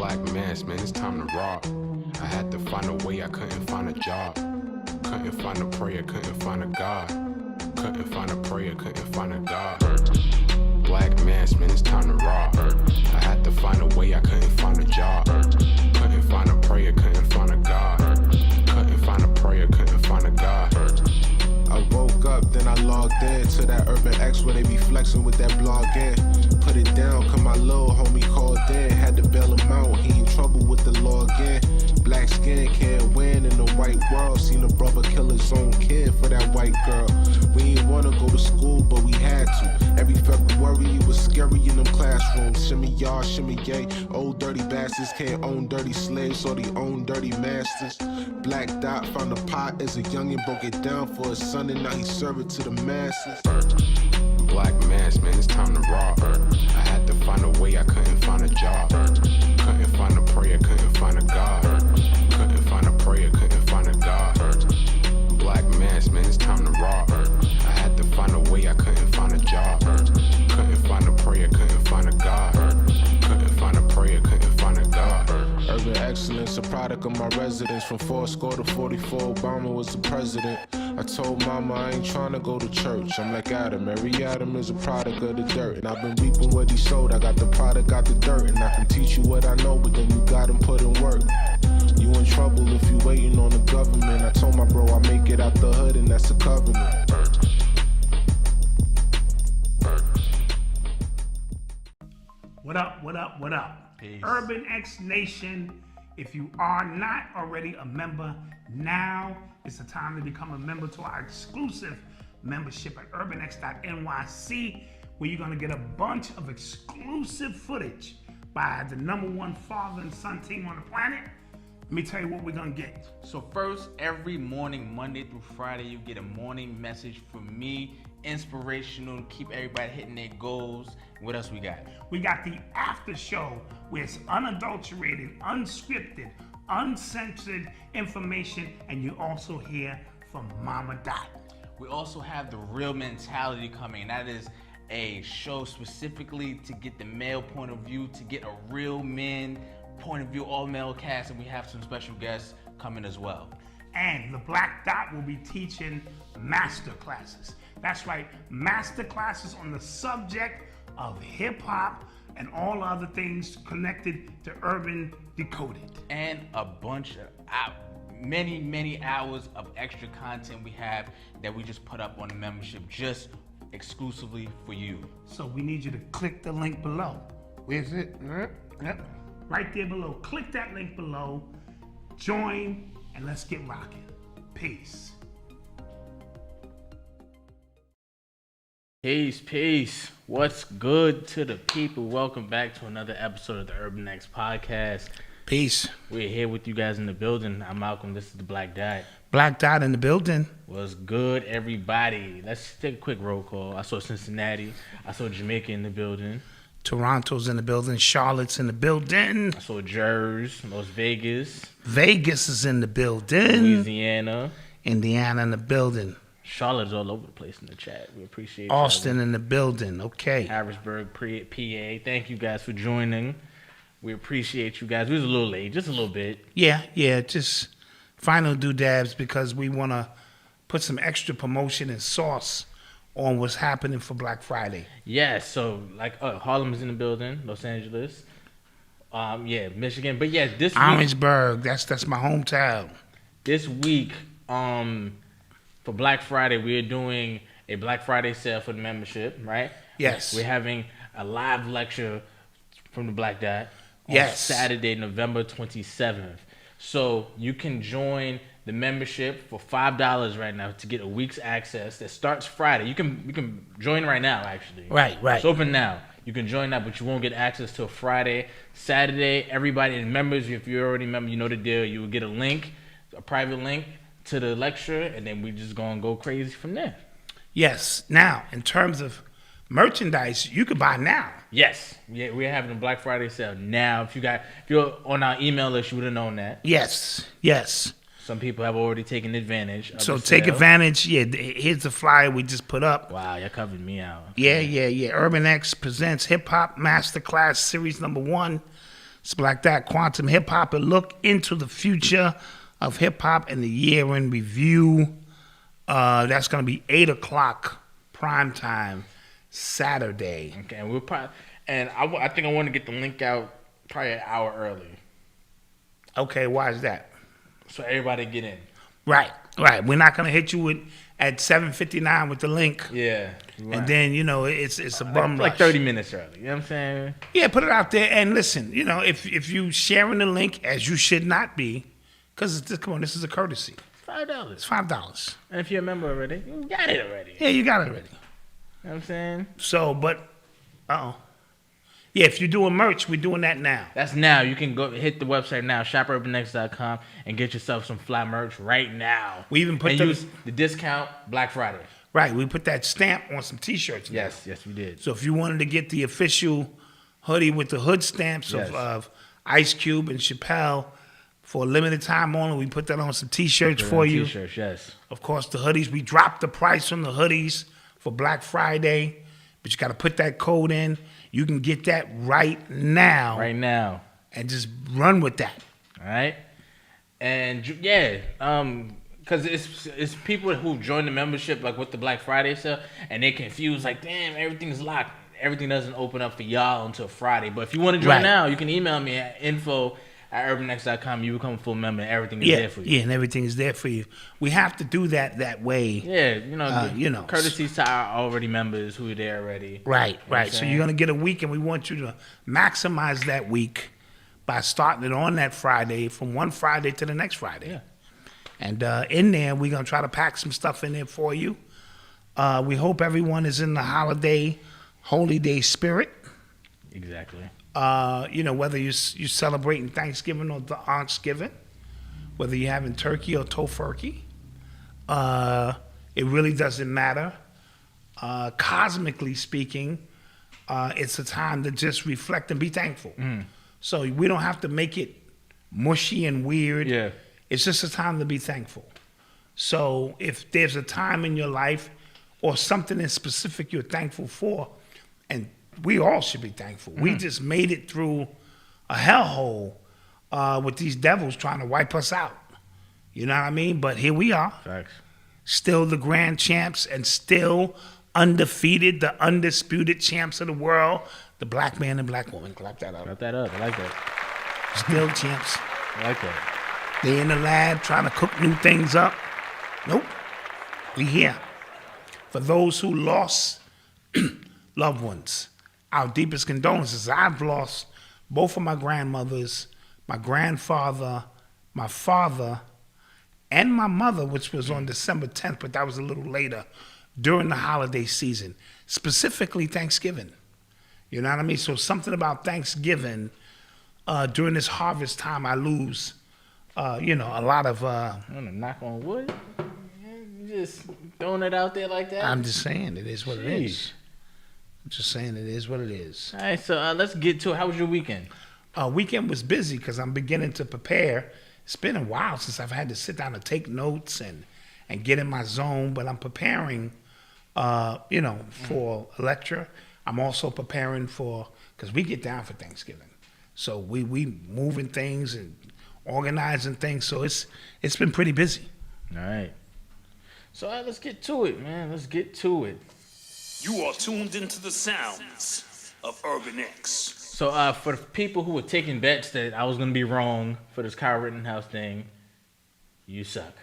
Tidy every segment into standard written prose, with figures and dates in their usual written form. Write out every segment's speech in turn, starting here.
Black mass, man, it's time to rob. I had to find a way, I couldn't find a job. Couldn't find a prayer, couldn't find a God. Couldn't find a prayer, couldn't find a God. Black mass, man, it's time to rob. I had to find a way, I couldn't find a job. Couldn't find a prayer, couldn't find a God. Couldn't find a prayer, couldn't find a God. I woke up, then I logged in to that Urban X where they be flexing with that blog in. Put it down, cause my little homie called in. Had to bail him out, he in trouble with the law again. Black skin can't win in the white world. Seen a brother kill his own kid for that white girl. We ain't wanna go to school, but we had to. Every February it was scary in them classrooms. Shimmy y'all, shimmy yay. Old dirty bastards can't own dirty slaves, or they own dirty masters. Black Dot found a pot as a youngin', broke it down for his son, and now he serve it to the masses. Black mass, man, it's time to rob. I had to find a way, I couldn't find a job. Couldn't find a prayer, couldn't find a God. Couldn't find a prayer, couldn't find a God. Black mass, man, it's time to rob. I had to find a way, I couldn't find a job. Couldn't find a prayer, couldn't find a God. Couldn't find a prayer, couldn't find a God. Urban excellence, a product of my residence. From 4 to 44, Obama was the president. I told mama I ain't tryna go to church. I'm like Adam, every Adam is a product of the dirt. And I've been reaping what he sowed. I got the product, got the dirt. And I can teach you what I know, but then you gotta put in work. You in trouble if you waiting on the government. I told my bro I make it out the hood, and that's a covenant. What up, what up, what up? Peace. Urban X Nation, if you are not already a member, now is the time to become a member to our exclusive membership at urbanx.nyc, where you're gonna get a bunch of exclusive footage by the #1 father and son team on the planet. Let me tell you what we're gonna get. So first, every morning, Monday through Friday, you get a morning message from me, inspirational, keep everybody hitting their goals. What else we got? We got the after show, where it's unadulterated, unscripted, uncensored information, and you also hear from Mama Dot. We also have the Real Mentality coming, and that is a show specifically to get the male point of view, to get a real men point of view, all male cast, and we have some special guests coming as well. And the Black Dot will be teaching master classes. That's right, master classes on the subject of hip hop and all other things connected to Urban Decoded. And a bunch of many hours of extra content we have that we just put up on the membership just exclusively for you. So we need you to click the link below. Where's it? Yep. Right there below. Click that link below, join, and let's get rocking. Peace. Peace. What's good to the people? Welcome back to another episode of the Urban X Podcast. Peace. We're here with you guys in the building. I'm Malcolm. This is the Black Dot. Black Dot in the building. What's good, everybody? Let's take a quick roll call. I saw Cincinnati. I saw Jamaica in the building. Toronto's in the building. Charlotte's in the building. I saw Jersey, Las Vegas. Vegas is in the building. Louisiana. Indiana in the building. Charlotte's all over the place in the chat. We appreciate Austin in the building. Okay. Harrisburg, PA. Thank you guys for joining. We appreciate you guys. We was a little late, just a little bit. Yeah. Just final doodads because we want to put some extra promotion and sauce on what's happening for Black Friday. Yeah, so like Harlem is in the building, Los Angeles. Michigan. But yeah, this week, Orangeburg, that's my hometown. This week, for Black Friday, we are doing a Black Friday sale for the membership, right? Yes. We're having a live lecture from the Black Dot on Yes. Saturday, November 27th. So you can join the membership for $5 right now to get a week's access that starts Friday. You can join right now, actually. Right. It's open now. You can join that, but you won't get access till Friday. Saturday, everybody and members, if you're already a member, you know the deal. You will get a link, a private link to the lecture, and then we just gonna go crazy from there. Yes. Now, in terms of merchandise, you could buy now. Yes. Yeah, we're having a Black Friday sale now. If you're on our email list, you would have known that. Yes. Some people have already taken advantage of So the take sale. advantage. Yeah, here's the flyer we just put up. Wow, y'all covered me out. Yeah. Urban X presents Hip Hop Masterclass Series #1. It's Black Dot Quantum Hip Hop, a look into the future of hip hop and the year in review. That's going to be 8 o'clock prime time Saturday. Okay, and we'll probably, and I think I want to get the link out probably an hour early, Okay, why is that? so everybody get in. Right. We're not going to hit you at 7:59 with the link. Yeah, And then, it's a bum like rush. 30 minutes early. You know what I'm saying? Yeah, put it out there. And listen, if you sharing the link, as you should not be, because this is a courtesy. $5. It's $5. And if you're a member already, you got it already. Yeah, you got it already. You know what I'm saying? So, but, yeah, if you're doing merch, we're doing that now. That's now. You can go hit the website now, shopurbannx.com, and get yourself some fly merch right now. We even put and the- use the discount Black Friday. Right, we put that stamp on some T-shirts now. Yes, we did. So if you wanted to get the official hoodie with the hood stamps Yes. of Ice Cube and Chappelle for a limited time only, we put that on some T-shirts for you. T-shirts, yes. Of course, the hoodies, we dropped the price on the hoodies for Black Friday, but you got to put that code in. You can get that right now. Right now. And just run with that. All right. And yeah, because it's people who join the membership like with the Black Friday sale, and they're confused like, damn, everything's locked. Everything doesn't open up for y'all until Friday. But if you want to join Right. now, you can email me at info@urbanx.com. You become a full member, and everything is there for you. Yeah, and everything is there for you. We have to do that way. Yeah, courtesies to our already members who are there already. Right. what So I'm you're going to get a week, and we want you to maximize that week by starting it on that Friday, from one Friday to the next Friday. Yeah. And in there, we're going to try to pack some stuff in there for you. We hope everyone is in the holy day spirit. Exactly. Whether you're celebrating Thanksgiving or Thanksgiving, whether you're having turkey or tofurkey, it really doesn't matter. Cosmically speaking, it's a time to just reflect and be thankful. So we don't have to make it mushy and weird. Yeah. It's just a time to be thankful. So if there's a time in your life or something in specific you're thankful for, and we all should be thankful. We just made it through a hellhole with these devils trying to wipe us out. You know what I mean? But here we are, Facts. still the grand champs and still undefeated, the undisputed champs of the world, the black man and black woman. Clap that up. Wrap that up. I like that. Still champs. I like that. They in the lab trying to cook new things up. Nope. We here. For those who lost loved ones, our deepest condolences. I've lost both of my grandmothers, my grandfather, my father, and my mother, which was on December 10th, but that was a little later, during the holiday season, specifically Thanksgiving. You know what I mean? So something about Thanksgiving, during this harvest time, I lose, a lot of... I'm gonna knock on wood. You just throwing it out there like that. I'm just saying, it is what it is. Sheesh. I'm just saying, it is what it is. All right, so let's get to it. How was your weekend? Weekend was busy because I'm beginning to prepare. It's been a while since I've had to sit down and take notes and get in my zone, but I'm preparing, for a lecture. I'm also preparing because we get down for Thanksgiving. So we moving things and organizing things. So it's been pretty busy. All right. So let's get to it, man. Let's get to it. You are tuned into the sounds of Urban X. So for the people who were taking bets that I was gonna be wrong for this Kyle Rittenhouse thing, you suck.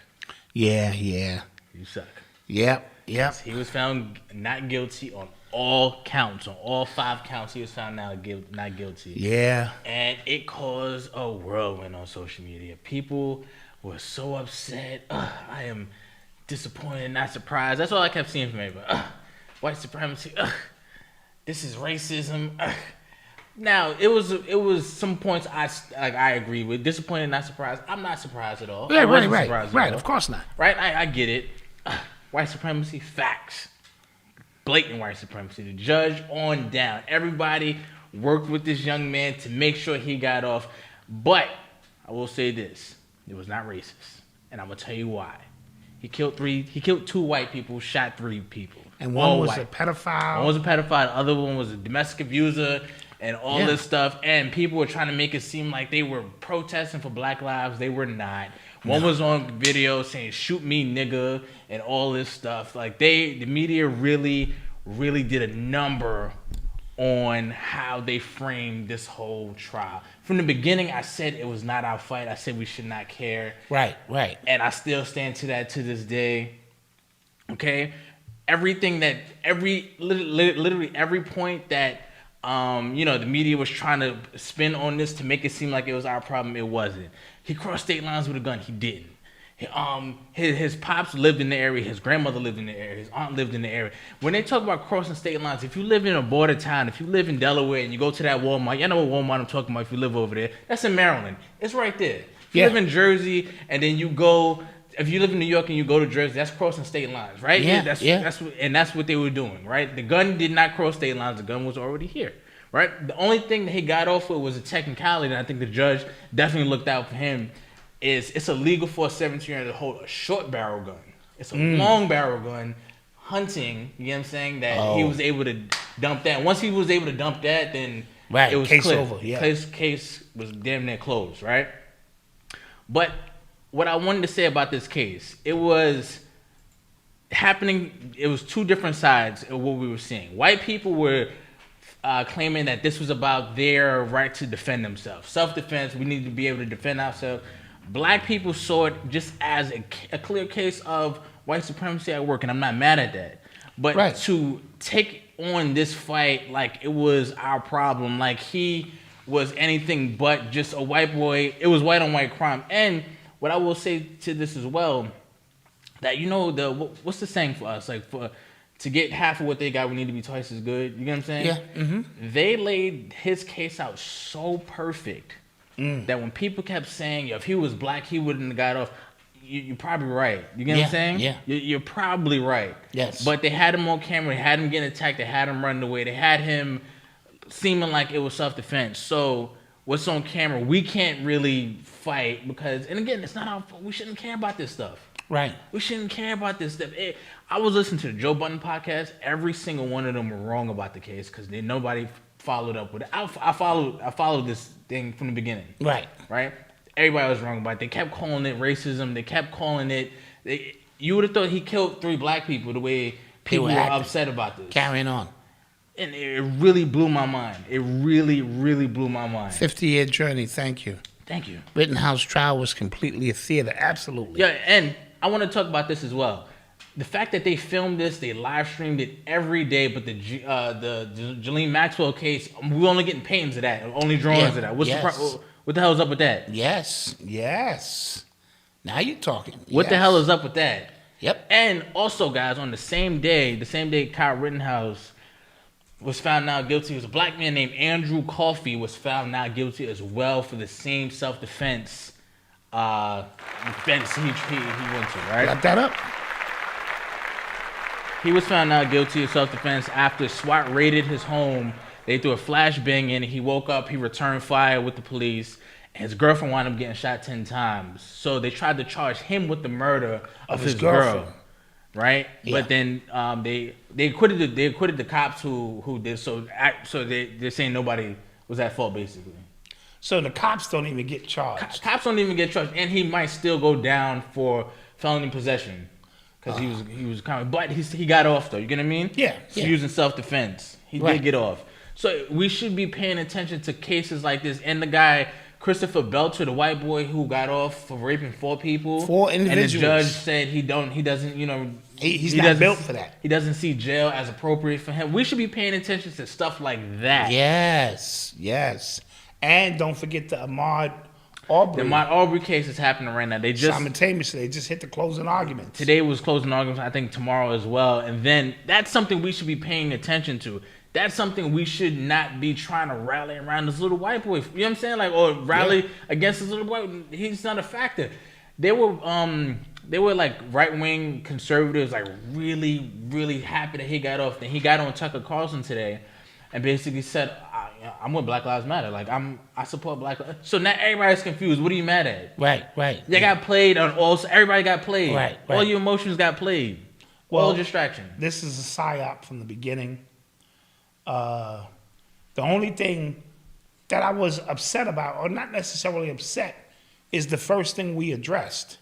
Yeah. You suck. Yep. He was found not guilty on all counts. On all 5 counts, he was found not guilty. Yeah. And it caused a whirlwind on social media. People were so upset. I am disappointed, not surprised. That's all I kept seeing from everybody. White supremacy. This is racism. Now it was some points I agree with. Disappointed, not surprised. I'm not surprised at all. Yeah, I wasn't right. surprised at Right, all. of course not. Right, I get it. White supremacy, facts. Blatant white supremacy. The judge on down. Everybody worked with this young man to make sure he got off. But I will say this: it was not racist, and I'm gonna tell you why. He killed 2 white people, shot 3 people. And one all was white. a pedophile. One was a pedophile. The other one was a domestic abuser. and all this stuff. And people were trying to make it seem like they were protesting for Black lives. They were not. One was on video saying, shoot me, nigga, and all this stuff. Like, the media really, really did a number on how they framed this whole trial. From the beginning, I said it was not our fight. I said we should not care. Right. And I still stand to that to this day. Okay? Literally every point that, the media was trying to spin on this to make it seem like it was our problem, it wasn't. He crossed state lines with a gun. He didn't. His pops lived in the area. His grandmother lived in the area. His aunt lived in the area. When they talk about crossing state lines, if you live in a border town, if you live in Delaware and you go to that Walmart, you know what Walmart I'm talking about if you live over there. That's in Maryland. It's right there. If you live in Jersey and then you go, if you live in New York and you go to Jersey, that's crossing state lines, right? That's what they were doing, right? The gun did not cross state lines. The gun was already here, right? The only thing that he got off with was a technicality, and I think the judge definitely looked out for him. It's illegal for a 17-year-old to hold a short barrel gun. It's a long barrel gun hunting, you know what I'm saying, that he was able to dump that. Once he was able to dump that, then it was case clear. over. Yeah. Case was damn near closed, right? But what I wanted to say about this case, it was happening, it was two different sides of what we were seeing. White people were claiming that this was about their right to defend themselves. Self-defense, we need to be able to defend ourselves. Black people saw it just as a clear case of white supremacy at work, and I'm not mad at that. But to take on this fight like it was our problem, like he was anything but just a white boy, it was white on white crime. And what I will say to this as well, that what's the saying for us? Like to get half of what they got, we need to be twice as good. You get what I'm saying? Yeah. Mm-hmm. They laid his case out so perfect that when people kept saying, if he was black, he wouldn't have got off. You're probably right. You get what I'm saying? Yeah. You're probably right. Yes. But they had him on camera. They had him getting attacked. They had him running away. They had him seeming like it was self-defense. So what's on camera, we can't really fight because, and again, it's not our fault. We shouldn't care about this stuff. Right. We shouldn't care about this stuff. I was listening to the Joe Budden podcast. Every single one of them were wrong about the case because nobody followed up with it. I followed this thing from the beginning. Right. Everybody was wrong about it. They kept calling it racism. They kept calling it. You would have thought he killed 3 black people the way people were upset about this. Carrying on. And it really blew my mind. It really, really blew my mind. 50-year journey. Thank you. Thank you. Rittenhouse trial was completely a theater. Absolutely. Yeah, and I want to talk about this as well. The fact that they filmed this, they live streamed it every day, but the Jalene Maxwell case, we're only getting paintings of that, only drawings of that. What the hell is up with that? Yes. Now you're talking. What the hell is up with that? Yep. And also, guys, on the same day Kyle Rittenhouse was found not guilty, it was a black man named Andrew Coffey was found not guilty as well for the same self-defense defense he went to, right? Got that up. He was found not guilty of self-defense after SWAT raided his home. They threw a flashbang in. He woke up. He returned fire with the police. And his girlfriend wound up getting shot 10 times. So they tried to charge him with the murder of his girl, right? Yeah. But then they acquitted the cops who did so. So they're saying nobody was at fault basically. So the cops don't even get charged. Cops don't even get charged, and he might still go down for felony possession. Because he was kind of, but he got off though. You get what I mean? Yeah. Using self-defense, he did get off. So we should be paying attention to cases like this. And the guy Christopher Belcher, the white boy who got off for raping 4 people, 4 individuals, and the judge said he doesn't, he's not built for that. He doesn't see jail as appropriate for him. We should be paying attention to stuff like that. Yes. And don't forget the Ahmaud Arbery. The Ahmaud Arbery case is happening right now. They just simultaneously they just hit the closing arguments. Today was closing arguments. I think tomorrow as well. And then that's something we should be paying attention to. That's something we should not be trying to rally around this little white boy. You know what I'm saying? Like, or rally against this little boy. He's not a factor. They were like right-wing conservatives, like really, really happy that he got off. Then he got on Tucker Carlson today and basically said, I'm with Black Lives Matter. Like I support Black Lives. So now everybody's confused. What are you mad at? Right. They got played on all. Everybody got played. Right. All your emotions got played. All distraction. This is a psyop from the beginning. The only thing that I was upset about, or not necessarily upset, is the first thing we addressed.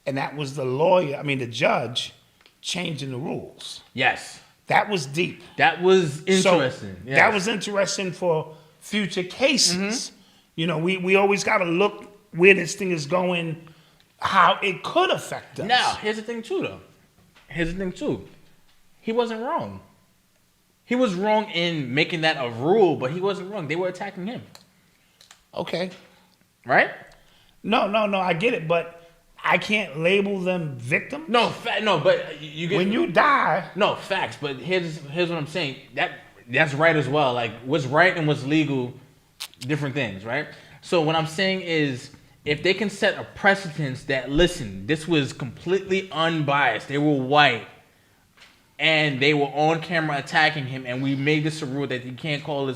And that was the judge changing the rules. Yes. That was deep. That was interesting. So that was interesting for future cases. You know, we always got to look where this thing is going, how it could affect us. Now, here's the thing too, though. He wasn't wrong. He was wrong in making that a rule, but he wasn't wrong. They were attacking him. Okay. Right? No, I get it, but I can't label them victims. No, but you get when you die. No, facts. But here's what I'm saying. That's right as well. Like what's right and what's legal, different things, right? So what I'm saying is, if they can set a precedence that, listen, this was completely unbiased. They were white, and they were on camera attacking him, and we made this a rule that you can't call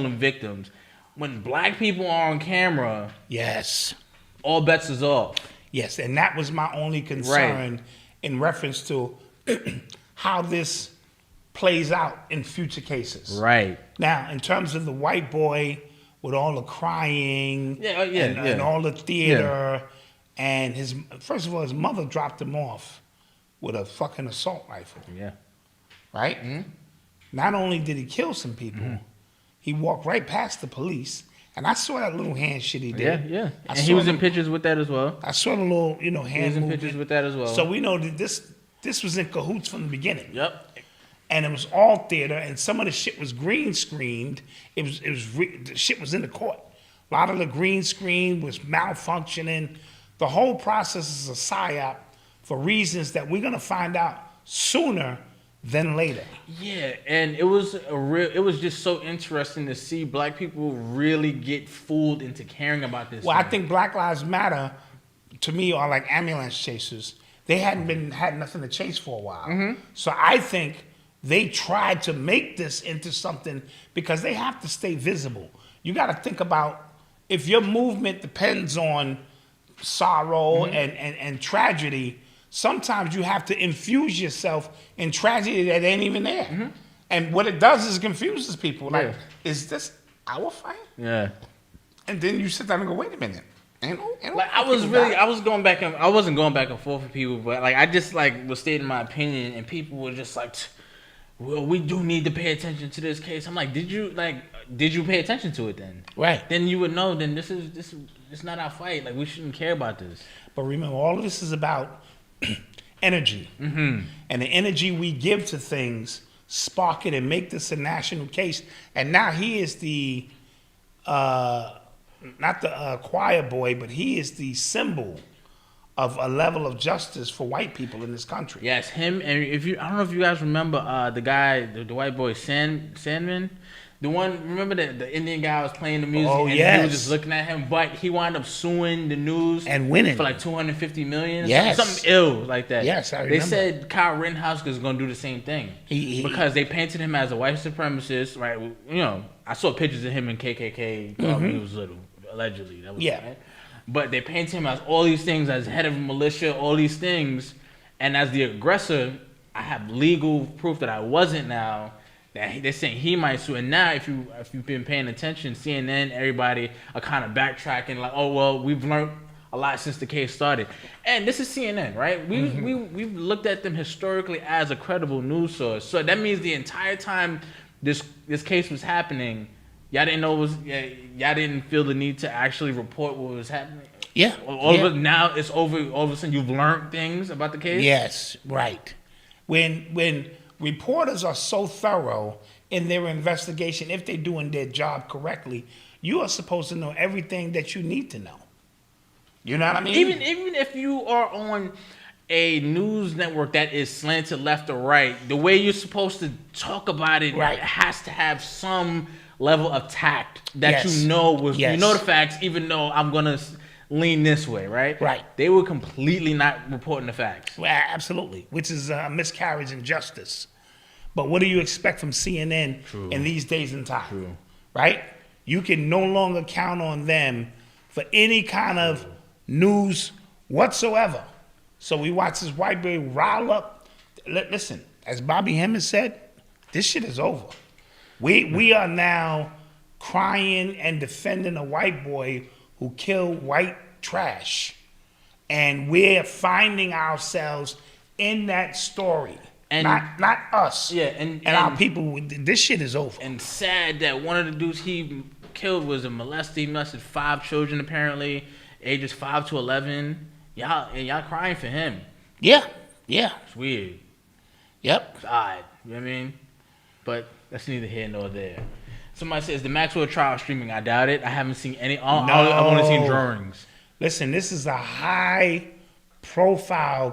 them victims. When black people are on camera, yes, all bets is off. Yes, and that was my only concern in reference to how this plays out in future cases. Right. Now, in terms of the white boy with all the crying and all the theater, and first of all, his mother dropped him off with a fucking assault rifle. Yeah. Right? Mm-hmm. Not only did he kill some people, he walked right past the police. And I saw that little hand shit he did. Yeah. And he was in pictures with that as well. I saw the little, hand movement. He was in pictures with that as well. So we know that this was in cahoots from the beginning. Yep. And it was all theater, and some of the shit was green screened. The shit was in the court. A lot of the green screen was malfunctioning. The whole process is a psyop for reasons that we're gonna find out sooner than later. Yeah, and it was just so interesting to see black people really get fooled into caring about this. Well, I think Black Lives Matter, to me, are like ambulance chasers. They had nothing to chase for a while. So I think they tried to make this into something because they have to stay visible. You got to think about if your movement depends on sorrow and tragedy. Sometimes you have to infuse yourself in tragedy that ain't even there. And what it does is it confuses people. Like, is this our fight? Yeah. And then you sit down and go, wait a minute. I wasn't going back and forth with people, but like I just was stating my opinion, and people were just like, well, we do need to pay attention to this case. I'm like, did you pay attention to it then? Right. Then you would know. Then this is not our fight. Like we shouldn't care about this. But remember, all of this is about energy, and the energy we give to things spark it and make this a national case. And now he is the not the choir boy, but he is the symbol of a level of justice for white people in this country. Yes, him. And I don't know if you guys remember the guy, the white boy Sandman. The one, remember the Indian guy was playing the music and he was just looking at him, but he wound up suing the news and winning for like $250 million. Yes. Something ill like that. Yes, I remember. They said Kyle Rittenhouse was going to do the same thing because they painted him as a white supremacist, right? You know, I saw pictures of him in KKK when he was little, allegedly. That was right. But they paint him as all these things, as head of a militia, all these things, and as the aggressor, I have legal proof that I wasn't now. That they're saying he might sue, and now if you've been paying attention, CNN, everybody are kind of backtracking, like, oh well, we've learned a lot since the case started, and this is CNN, right? We've looked at them historically as a credible news source, so that means the entire time this case was happening, y'all didn't know y'all didn't feel the need to actually report what was happening. Yeah. All of it now it's over. All of a sudden you've learned things about the case. Yes, right. When reporters are so thorough in their investigation, if they're doing their job correctly, you are supposed to know everything that you need to know. You know what I mean? Even if you are on a news network that is slanted left or right, the way you're supposed to talk about it has to have some level of tact that you know the facts, even though I'm gonna lean this way, right? Right. They were completely not reporting the facts. Well, absolutely, which is a miscarriage in justice. But what do you expect from CNN in these days and time? True. Right? You can no longer count on them for any kind of news whatsoever. So we watch this white boy rile up. Listen, as Bobby Hemmings said, this shit is over. We are now crying and defending a white boy who killed white trash. And we're finding ourselves in that story. And not us. Yeah, and our people. This shit is over. And sad that one of the dudes he killed was a molester. He molested 5 children apparently, ages 5 to 11. Y'all crying for him. Yeah. It's weird. Yep. It's odd. You know what I mean? But that's neither here nor there. Somebody says the Maxwell trial streaming. I doubt it. I haven't seen any. I've only seen drawings. Listen, this is a high-profile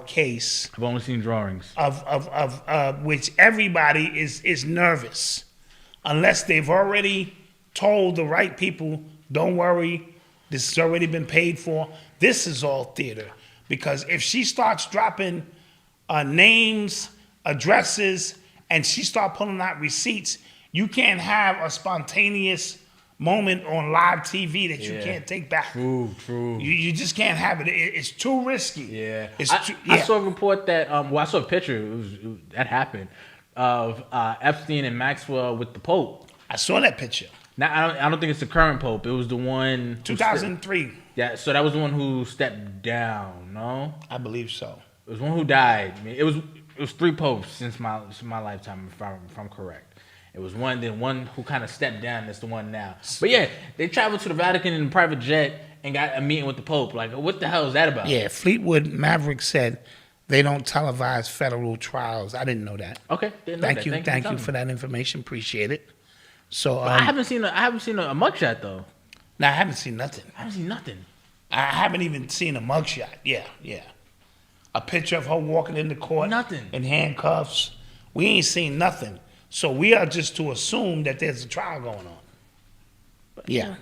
case. I've only seen drawings of which everybody is nervous, unless they've already told the right people, "Don't worry, this has already been paid for." This is all theater, because if she starts dropping names, addresses, and she start pulling out receipts, you can't have a spontaneous moment on live TV that you can't take back. True. You just can't have it. It's too risky. Yeah. I saw a report that, I saw a picture, that happened, of Epstein and Maxwell with the Pope. I saw that picture. Now, I don't think it's the current Pope. It was the one... 2003. Yeah, so that was the one who stepped down, no? I believe so. It was one who died. I mean, it was 3 popes since my lifetime, if I'm correct. It was one who kind of stepped down. That's the one now. But yeah, they traveled to the Vatican in a private jet and got a meeting with the Pope. Like, what the hell is that about? Yeah, Fleetwood Maverick said they don't televise federal trials. I didn't know that. Okay, didn't know Thank that. you, thank you for that information. Appreciate it. So I haven't seen a mugshot though. No, I haven't seen nothing. I haven't even seen a mugshot. Yeah. A picture of her walking in the court. Nothing. In handcuffs. We ain't seen nothing. So we are just to assume that there's a trial going on. But, yeah.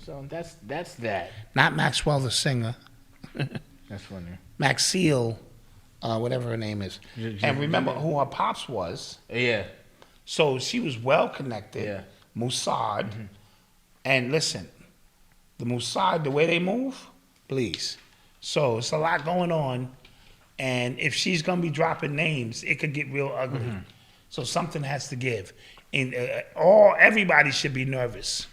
So that's that. Not Maxwell the singer. That's funny. Maxwell, whatever her name is. And remember who her pops was. Yeah. So she was well connected. Yeah. Mossad. Mm-hmm. And listen, the Mossad, the way they move, please. So it's a lot going on. And if she's going to be dropping names, it could get real ugly. Mm-hmm. So something has to give. And everybody should be nervous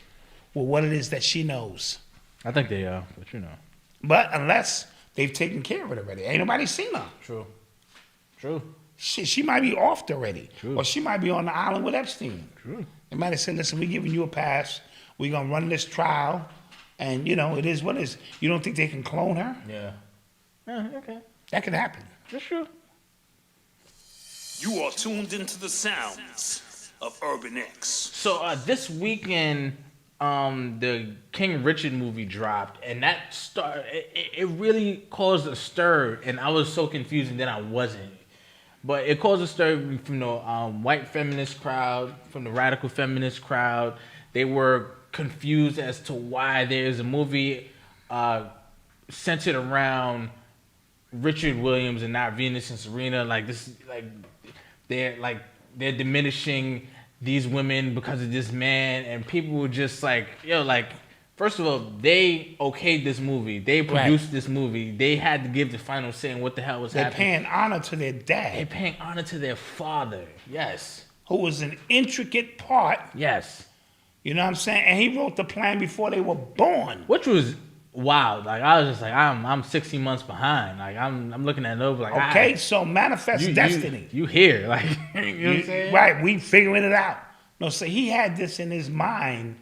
with what it is that she knows. I think they are, but you know. But unless they've taken care of it already. Ain't nobody seen her. True. She might be off already. True. Or she might be on the island with Epstein. True. They might have said, listen, we're giving you a pass. We're going to run this trial. And, it is what it is. You don't think they can clone her? Yeah, okay. That could happen. That's true. You are tuned into the sounds of Urban X. So this weekend, the King Richard movie dropped, and that it really caused a stir, and I was so confused, and then I wasn't. But it caused a stir from the white feminist crowd, from the radical feminist crowd. They were confused as to why there's a movie centered around Richard Williams and not Venus and Serena. They're diminishing these women because of this man, and people were just first of all, they okayed this movie. They produced this movie. They had to give the final say on what the hell was happening. They're paying honor to their dad. They're paying honor to their father. Yes. Who was an intricate part. Yes. You know what I'm saying? And he wrote the plan before they were born. Which was wild. I was just I'm 16 months behind. I'm looking at it over okay, so manifest destiny. You here. You know what I'm saying? Right, we figuring it out. No, so he had this in his mind.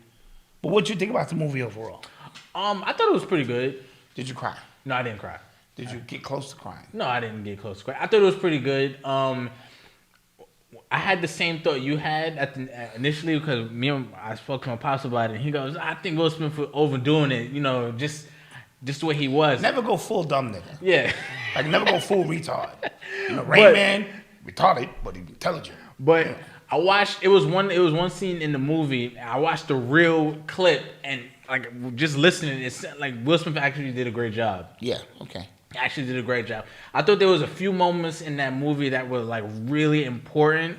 But what you think about the movie overall? I thought it was pretty good. Did you cry? No, I didn't cry. Did you get close to crying? No, I didn't get close to crying. I thought it was pretty good. I had the same thought you had initially, because I spoke to my pastor about it, and he goes, I think Will Smith was overdoing it, just the way he was. Scene. Never go full dumb nigga. Yeah. Never go full retard. Rain Man, retarded, but intelligent. But I watched, it was one scene in the movie, I watched the real clip, and just listening, it's Will Smith actually did a great job. Yeah, okay. Actually did a great job. I thought there was a few moments in that movie that were really important.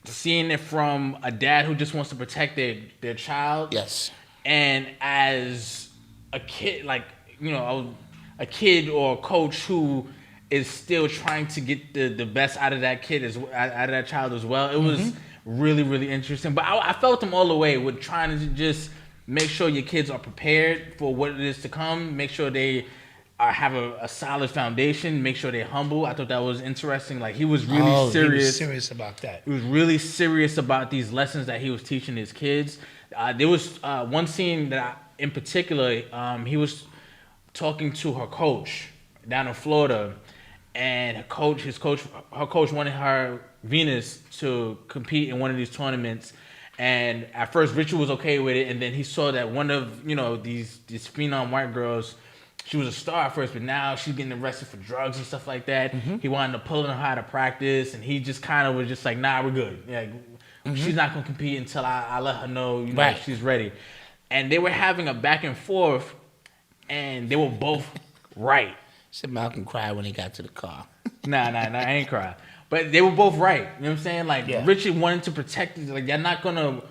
Seeing it from a dad who just wants to protect their child. Yes. And as a kid, a kid or a coach who is still trying to get the best out of that kid, out of that child as well. It was really, really interesting. But I felt him all the way with trying to just make sure your kids are prepared for what it is to come. Make sure they have a solid foundation. Make sure they're humble. I thought that was interesting. Like, he was really serious. He was serious about that. He was really serious about these lessons that he was teaching his kids. There was one scene in particular, he was talking to her coach down in Florida, and her coach wanted her Venus to compete in one of these tournaments. And at first, Richard was okay with it, and then he saw that one of these phenom white girls, she was a star at first, but now she's getting arrested for drugs and stuff like that. He wanted to pull her out of practice, and he just kind of was just like, nah, we're good. Like, she's not gonna compete until I let her know, Right. she's ready. And they were having a back and forth, and they were both right. Said Malcolm cried when he got to the car. Nah, I ain't crying. But they were both right. You know what I'm saying? Like, Yeah. Richard wanted to protect her. Like, you're not gonna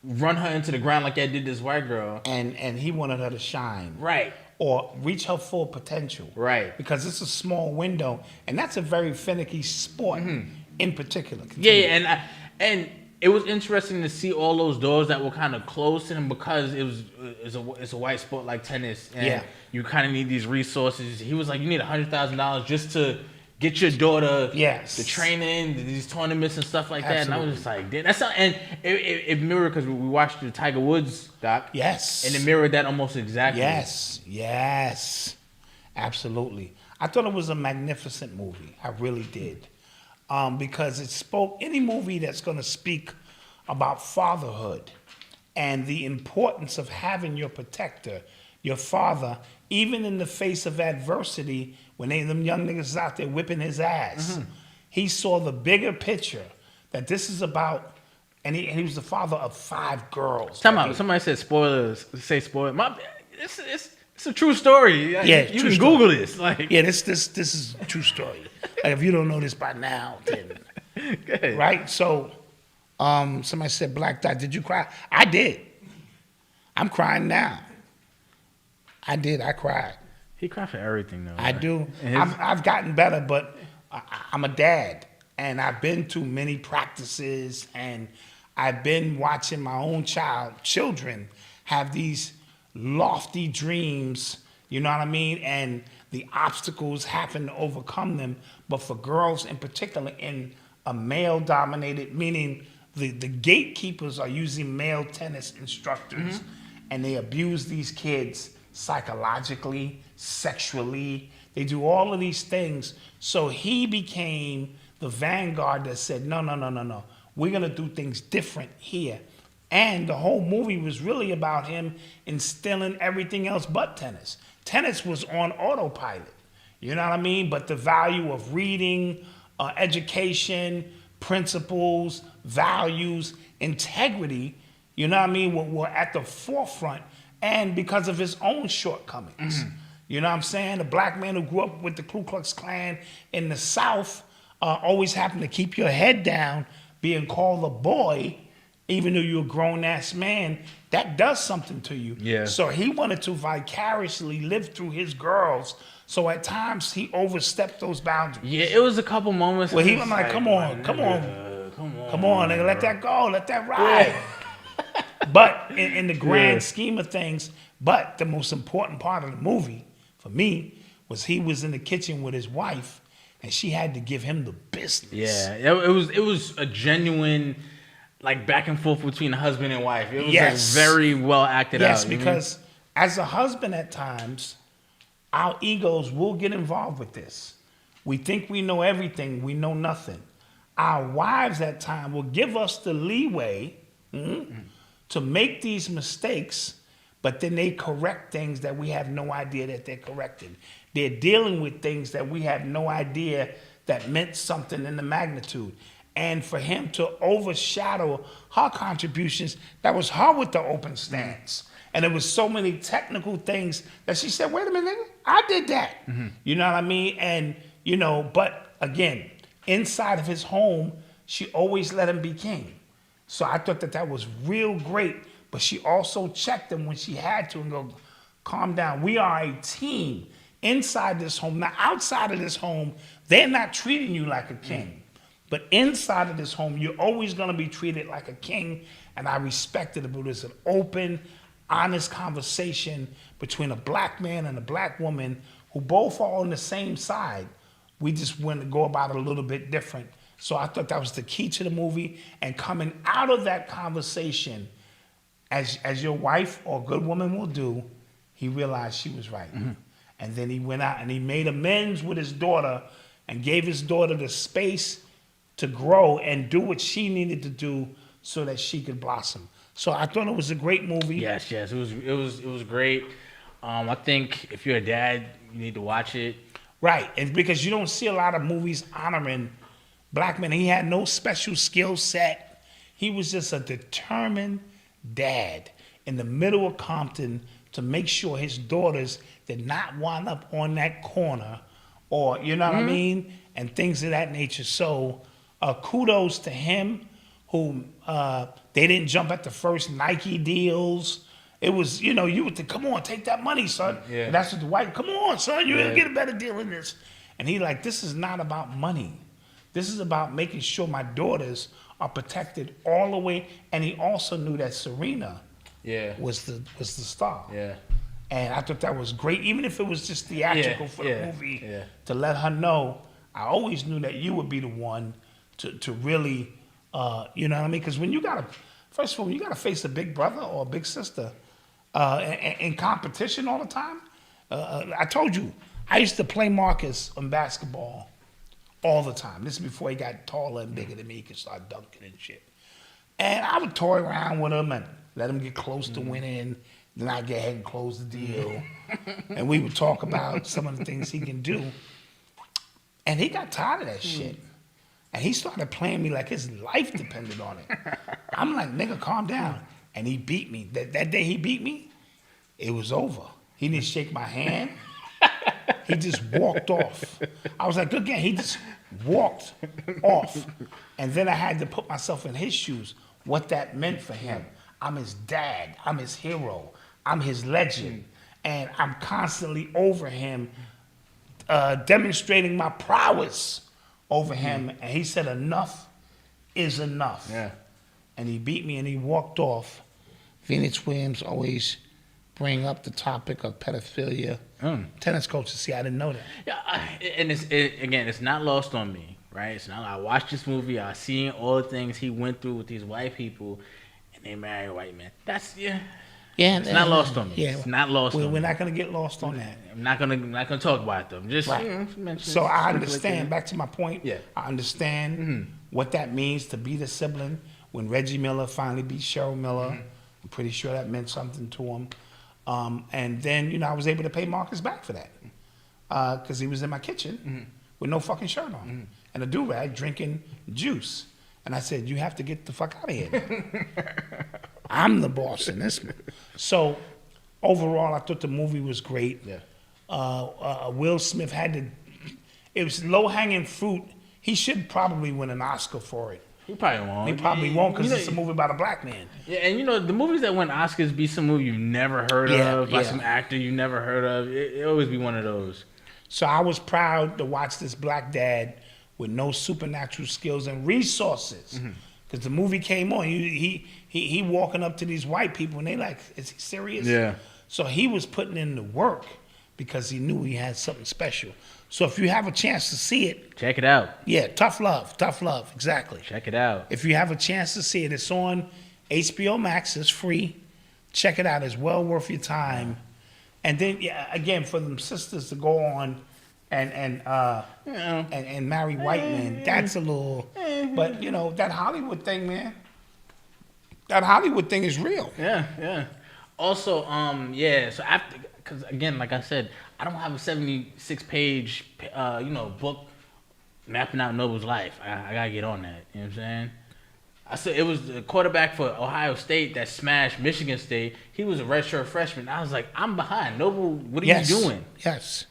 run her into the ground like that did this white girl. And he wanted her to shine. Right. Or reach her full potential. Right. Because it's a small window, and that's a very finicky sport in particular. Yeah, and it was interesting to see all those doors that were kind of closed to him, because it's a white sport like tennis, and you kind of need these resources. He was like, you need $100,000 just to get your daughter the training, these tournaments and stuff like that. Absolutely. And I was just like, that's not, and it mirrored, because we watched the Tiger Woods doc. Yes. And it mirrored that almost exactly. Yes. Absolutely. I thought it was a magnificent movie. I really did. Because it spoke, any movie that's going to speak about fatherhood and the importance of having your protector, your father, even in the face of adversity, when them young niggas is out there whipping his ass, he saw the bigger picture, that this is about, and he was the father of 5 girls. Somebody said spoilers. Say spoilers. It's a true story. Yeah, you true can story. Google this. Like, Yeah, this is a true story. Like, if you don't know this by now, then right? So, somebody said Black Dot. Did you cry? I did. I'm crying now. I did. I cried. he cried for everything though. I do. And I've gotten better, but I'm a dad, and I've been to many practices, and I've been watching my own children have these lofty dreams, you know what I mean? And the obstacles happen to overcome them. But for girls in particular, in a male-dominated, meaning the gatekeepers are using male tennis instructors, and they abuse these kids psychologically, sexually. They do all of these things. So he became the vanguard that said, no. We're going to do things different here. And the whole movie was really about him instilling everything else but tennis. Tennis was on autopilot, you know what I mean? But the value of reading, education, principles, values, integrity, you know what I mean, were at the forefront, and because of his own shortcomings. You know what I'm saying? A black man who grew up with the Ku Klux Klan in the South always happened to keep your head down, being called a boy, even though you're a grown-ass man, that does something to you. Yeah. So he wanted to vicariously live through his girls. So at times he overstepped those boundaries. Yeah, it was a couple moments. Well, he was was like, come on, nigga, let that go, let that ride. But in the grand scheme of things, but the most important part of the movie for me was he was in the kitchen with his wife, and she had to give him the business. Yeah, it was a genuine, like, back and forth between husband and wife. It was like very well acted out. Yes, because as a husband at times, our egos will get involved with this. We think we know everything, we know nothing. Our wives at times will give us the leeway to make these mistakes, but then they correct things that we have no idea that they're correcting. They're dealing with things that we have no idea that meant something in the magnitude. And for him to overshadow her contributions, that was her with the open stance. And there was so many technical things that she said, wait a minute, nigga, I did that. You know what I mean? And, you know, but again, inside of his home, she always let him be king. So I thought that was real great, but she also checked him when she had to and go, calm down. We are a team inside this home. Now, outside of this home, they're not treating you like a king. But inside of this home, you're always going to be treated like a king, and I respected it. But it was an open, honest conversation between a black man and a black woman who both are on the same side. We just went to go about it a little bit different. So I thought that was the key to the movie. And coming out of that conversation, as your wife or good woman will do, he realized she was right. And then he went out and he made amends with his daughter and gave his daughter the space to grow and do what she needed to do so that she could blossom. So I thought it was a great movie. Yes, it was great. I think if you're a dad, you need to watch it. Right, and because you don't see a lot of movies honoring black men. He had no special skill set. He was just a determined dad in the middle of Compton to make sure his daughters did not wind up on that corner or, you know what I mean, and things of that nature. So kudos to him who they didn't jump at the first Nike deals. It was, you would think, come on, take that money, son. Yeah. And that's what the white, come on, son, you're going to get a better deal than this. And he like, this is not about money. This is about making sure my daughters are protected all the way. And he also knew that Serena was the star. Yeah. And I thought that was great, even if it was just theatrical for the movie, to let her know, I always knew that you would be the one to really, you know what I mean? Because when you got to, first of all, when you got to face a big brother or a big sister in competition all the time, I told you, I used to play Marcus on basketball all the time. This is before he got taller and bigger than me. He could start dunking and shit. And I would toy around with him and let him get close to winning. Then I'd get ahead and close the deal. And we would talk about some of the things he can do. And he got tired of that shit. And he started playing me like his life depended on it. I'm like, nigga, calm down. And he beat me. That day he beat me, it was over. He didn't shake my hand. He just walked off. I was like, good game. He just walked off. And then I had to put myself in his shoes, what that meant for him. I'm his dad. I'm his hero. I'm his legend. And I'm constantly over him, demonstrating my prowess over him. And he said, enough is enough. Yeah. And he beat me and he walked off. Phoenix Williams always bring up the topic of pedophilia. Tennis coaches, see, I didn't know that. Yeah, and it's not lost on me, right? It's not. I watched this movie. I seen all the things he went through with these white people, and they marry a white man. That's Yeah, it's not lost on me. Yeah, it's not lost on me. We're not gonna get lost on that. I'm not gonna talk about them. Just Right. So I understand. Back to my point. Yeah. I understand what that means to be the sibling. When Reggie Miller finally beat Cheryl Miller, I'm pretty sure that meant something to him. And then, I was able to pay Marcus back for that because he was in my kitchen with no fucking shirt on and a do-rag drinking juice. And I said, you have to get the fuck out of here. I'm the boss in this one. So overall, I thought the movie was great. Yeah. Will Smith it was low-hanging fruit. He should probably win an Oscar for it. He probably won't. He probably won't because it's a movie about a black man. Yeah, and the movies that win Oscars be some movie you've never heard of, by some actor you never heard of. It always be one of those. So I was proud to watch this black dad with no supernatural skills and resources. Because the movie came on, he walking up to these white people and they like, is he serious? Yeah. So he was putting in the work because he knew he had something special. So if you have a chance to see it, check it out. Yeah, tough love, exactly. Check it out. If you have a chance to see it, it's on HBO Max. It's free. Check it out. It's well worth your time. And then, again, for them sisters to go on and marry white men, that's a little. But that Hollywood thing, man. That Hollywood thing is real. Yeah. Also, So after, because again, like I said, I don't have a 76-page, book mapping out Noble's life. I gotta get on that. You know what I'm saying? I said it was the quarterback for Ohio State that smashed Michigan State. He was a redshirt freshman. I was like, I'm behind. Noble, what are you doing? Yes.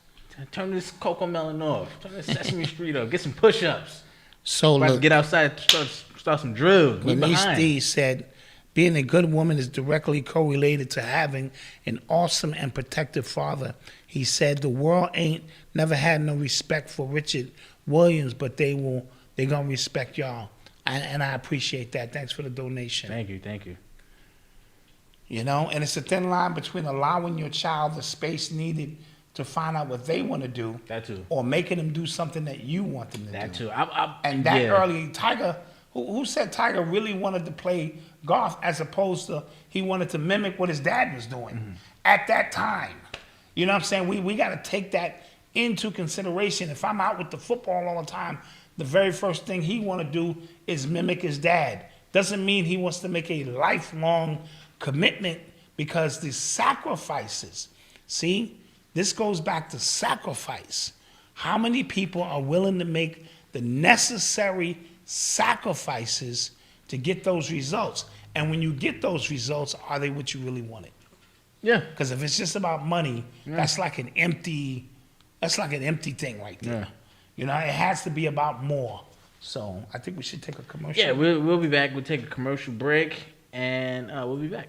Turn this Cocoa Melon off. Turn this Sesame Street off. Get some push-ups. So look, get outside, start some drills. Bernice D said, being a good woman is directly correlated to having an awesome and protective father. He said the world ain't never had no respect for Richard Williams, but they they're going to respect y'all. And I appreciate that. Thanks for the donation. Thank you. You know, and it's a thin line between allowing your child the space needed to find out what they want to do. That too. Or making them do something that you want them to do. That too. Early, Tiger, who said Tiger really wanted to play golf as opposed to he wanted to mimic what his dad was doing at that time. You know what I'm saying? We got to take that into consideration. If I'm out with the football all the time, the very first thing he want to do is mimic his dad. Doesn't mean he wants to make a lifelong commitment, because the sacrifices, see, this goes back to sacrifice. How many people are willing to make the necessary sacrifices to get those results? And when you get those results, are they what you really wanted? Yeah. Because if it's just about money, that's like an empty thing right there. Yeah. You know, it has to be about more. So I think we should take a commercial. Yeah, we'll be back. We'll take a commercial break, and we'll be back.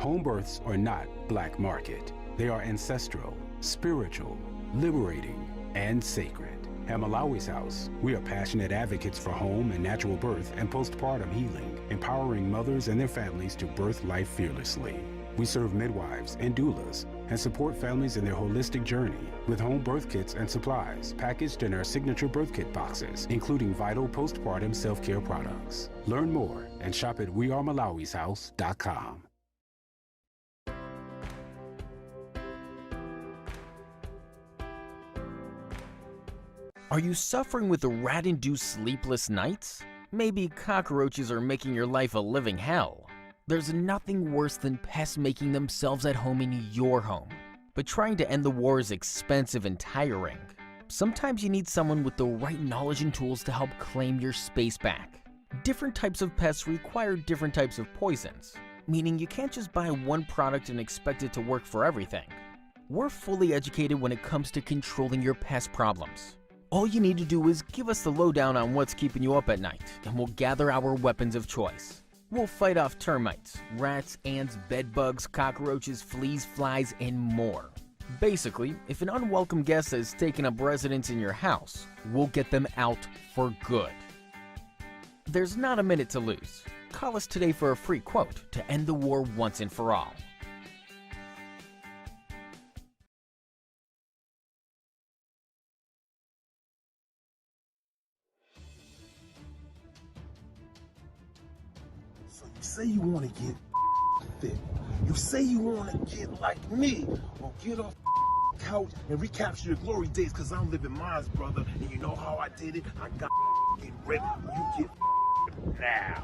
Home births are not black market. They are ancestral, spiritual, liberating, and sacred. At Malawi's House, we are passionate advocates for home and natural birth and postpartum healing, empowering mothers and their families to birth life fearlessly. We serve midwives and doulas and support families in their holistic journey with home birth kits and supplies packaged in our signature birth kit boxes, including vital postpartum self-care products. Learn more and shop at wearemalawishouse.com. Are you suffering with rat-induced sleepless nights? Maybe cockroaches are making your life a living hell. There's nothing worse than pests making themselves at home in your home. But trying to end the war is expensive and tiring. Sometimes you need someone with the right knowledge and tools to help claim your space back. Different types of pests require different types of poisons, meaning you can't just buy one product and expect it to work for everything. We're fully educated when it comes to controlling your pest problems. All you need to do is give us the lowdown on what's keeping you up at night, and we'll gather our weapons of choice. We'll fight off termites, rats, ants, bedbugs, cockroaches, fleas, flies, and more. Basically, if an unwelcome guest has taken up residence in your house, we'll get them out for good. There's not a minute to lose. Call us today for a free quote to end the war once and for all. Say you want to get fit. You say you want to get like me. Well, get off the couch and recapture your glory days, because I'm living mine, brother. And you know how I did it? I got get ripped. You get now.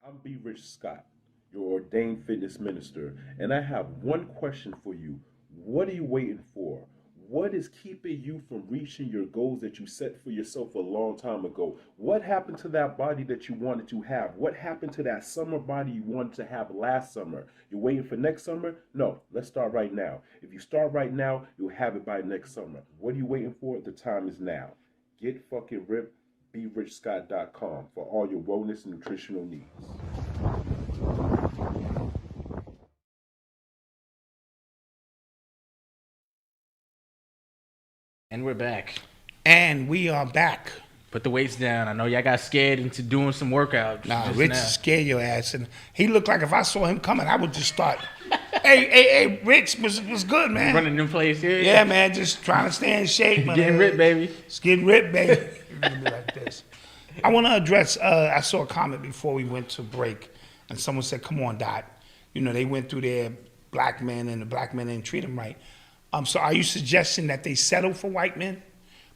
I'm B. Rich Scott, your ordained fitness minister, and I have one question for you. What are you waiting for? What is keeping you from reaching your goals that you set for yourself a long time ago? What happened to that body that you wanted to have? What happened to that summer body you wanted to have last summer? You're waiting for next summer? No, let's start right now. If you start right now, you'll have it by next summer. What are you waiting for? The time is now. Get fucking ripped. BeRichScott.com for all your wellness and nutritional needs. And we're back. And we are back. Put the weights down. I know y'all got scared into doing some workouts. Nah, Rich scared your ass. And he looked like if I saw him coming, I would just start. hey, Rich was good, man. Running in place, yeah. Yeah, man, just trying to stay in shape. Man. Getting ripped, baby. It's getting ripped, baby. It's gonna be like this. I want to address, I saw a comment before we went to break, and someone said, come on, Dot. You know, they went through their black men, and the black men didn't treat them right. So are you suggesting that they settle for white men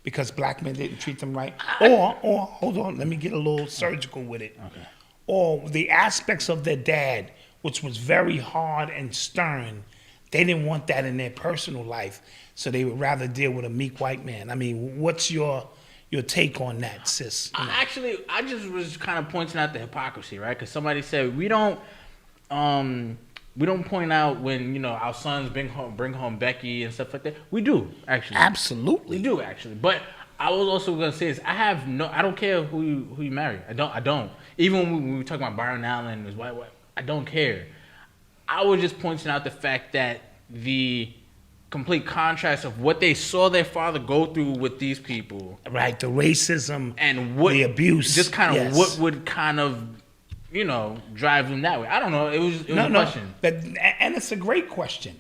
because black men didn't treat them right? Or hold on, let me get a little surgical with it. Okay. Or the aspects of their dad, which was very hard and stern, they didn't want that in their personal life, so they would rather deal with a meek white man. I mean, what's your take on that, sis? I just was kind of pointing out the hypocrisy, right? Because somebody said we don't point out when, you know, our sons bring home Becky and stuff like that. We do, actually. Absolutely. We do, actually. But I was also going to say is I don't care who you marry. I don't. Even when we talk about Byron Allen and his white, I don't care. I was just pointing out the fact that the complete contrast of what they saw their father go through with these people. Right, the racism and what the abuse. Just kind of yes. what would kind of, drive them that way. I don't know. It was a question. And it's a great question.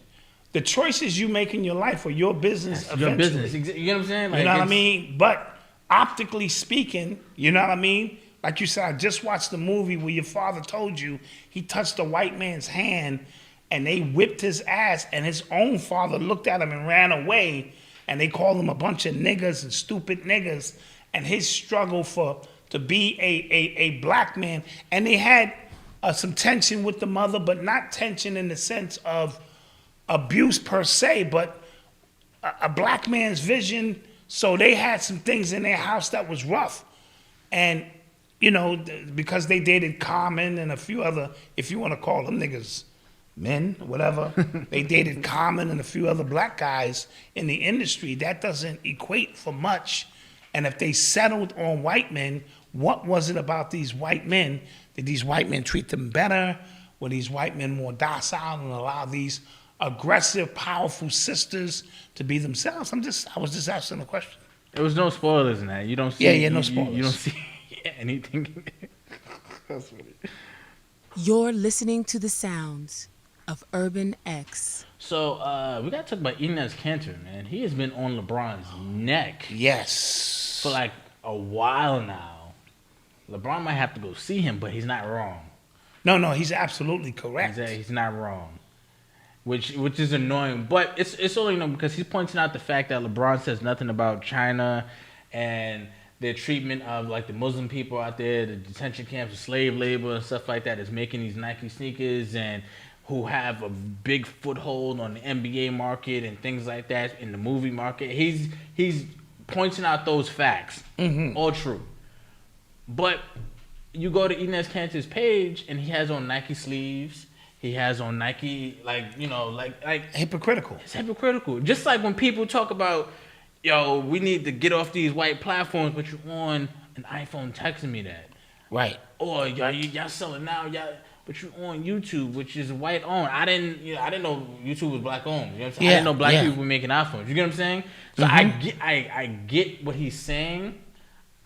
The choices you make in your life are your business eventually. Your business. You know what I'm saying? You know what I mean? But optically speaking, you know what I mean? Like you said, I just watched the movie where your father told you he touched a white man's hand and they whipped his ass, and his own father looked at him and ran away, and they called him a bunch of niggas and stupid niggas, and his struggle to be a black man. And they had some tension with the mother, but not tension in the sense of abuse per se, but a black man's vision. So they had some things in their house that was rough. And, because they dated Common and a few other, if you want to call them niggas, men, whatever, they dated Common and a few other black guys in the industry. That doesn't equate for much. And if they settled on white men, what was it about these white men? Did these white men treat them better? Were these white men more docile and allow these aggressive, powerful sisters to be themselves? I was just asking a question. There was no spoilers in that. You don't see. No spoilers. You don't see anything. That's funny. You're listening to the sounds of Urban X. So we gotta talk about Enes Kanter, man. He has been on LeBron's neck. Yes. For like a while now. LeBron might have to go see him, but he's not wrong. No, he's absolutely correct. He's not wrong. Which is annoying, but it's only because he's pointing out the fact that LeBron says nothing about China and their treatment of like the Muslim people out there, the detention camps, the slave labor and stuff like that is making these Nike sneakers, and who have a big foothold on the NBA market and things like that in the movie market. He's pointing out those facts, all true. But you go to Enes Kanter's page and he has on Nike sleeves. He has on Nike, like hypocritical. It's hypocritical. Just like when people talk about, we need to get off these white platforms, but you're on an iPhone texting me that. Right. Or y'all selling now, but you're on YouTube, which is white owned. I didn't know YouTube was black owned. You know what I'm saying? I didn't know black people were making iPhones. You get what I'm saying? So I get what he's saying.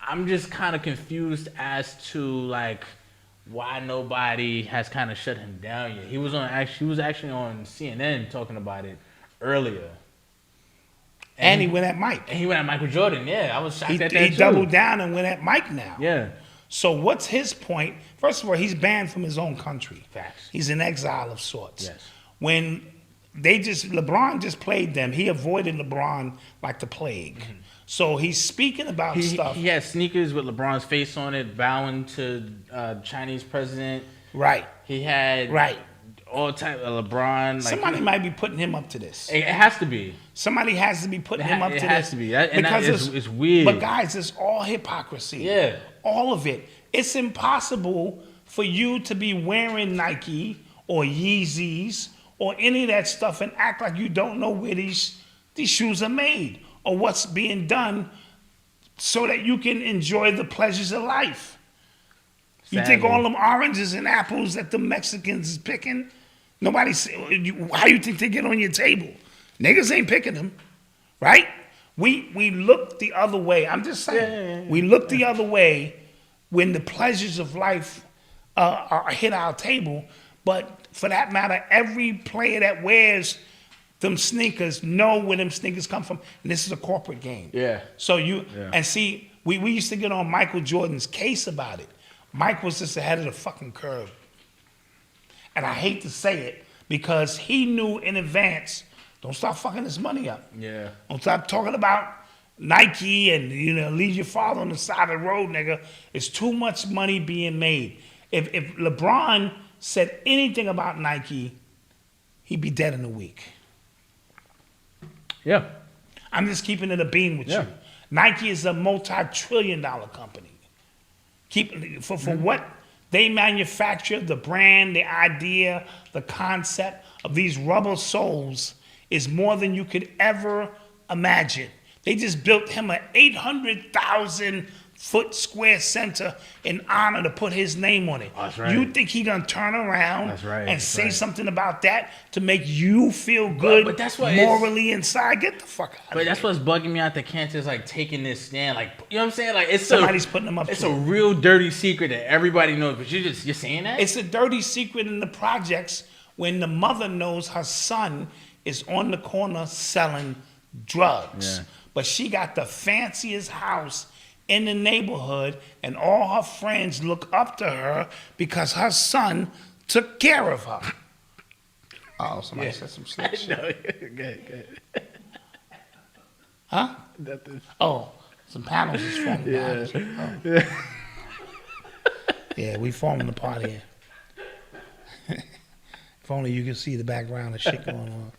I'm just kind of confused as to like why nobody has kind of shut him down yet. He was actually on CNN talking about it earlier. And he went at Mike. And he went at Michael Jordan. Yeah, I was shocked at that too. He doubled down and went at Mike now. Yeah. So what's his point? First of all, he's banned from his own country. Facts. He's in exile of sorts. Yes. When LeBron just played them, he avoided LeBron like the plague. So he's speaking about stuff. He had sneakers with LeBron's face on it, bowing to Chinese president. Right. He had all type of LeBron. Like, somebody might be putting him up to this. It has to be. Somebody has to be putting him up to this. It has to be. Because it's weird. But guys, it's all hypocrisy. Yeah. All of it. It's impossible for you to be wearing Nike or Yeezys or any of that stuff and act like you don't know where these shoes are made or what's being done so that you can enjoy the pleasures of life. Sadly. You think all them oranges and apples that the Mexicans is picking, how do you think they get on your table? Niggas ain't picking them, right? We look the other way. I'm just saying. We look the other way when the pleasures of life are hit our table. But for that matter, every player that wears them sneakers know where them sneakers come from. And this is a corporate game. Yeah. So and see, we used to get on Michael Jordan's case about it. Mike was just ahead of the fucking curve. And I hate to say it because he knew in advance, don't start fucking this money up. Yeah. Don't stop talking about Nike and, leave your father on the side of the road, nigga. It's too much money being made. If LeBron said anything about Nike, he'd be dead in a week. Yeah. I'm just keeping it a bean with you. Nike is a multi-trillion-dollar company. For what they manufacture, the brand, the idea, the concept of these rubber soles is more than you could ever imagine. They just built him an 800,000 foot square center in honor to put his name on it. That's right. You think he gonna turn around and say something about that to make you feel good but that's what morally inside? Get the fuck out. But that's what's bugging me out. The Kanter's like taking this stand, like, you know what I'm saying? Like, it's somebody's putting them up. It's a real dirty secret that everybody knows, but you're saying that? It's a dirty secret in the projects when the mother knows her son is on the corner selling drugs. Yeah. But she got the fanciest house in the neighborhood, and all her friends look up to her because her son took care of her. Oh, somebody said some slick shit. No, good. Huh? Nothing. Oh, some panels is falling down. Yeah. Yeah, we falling apart here. If only you could see the background of shit going on.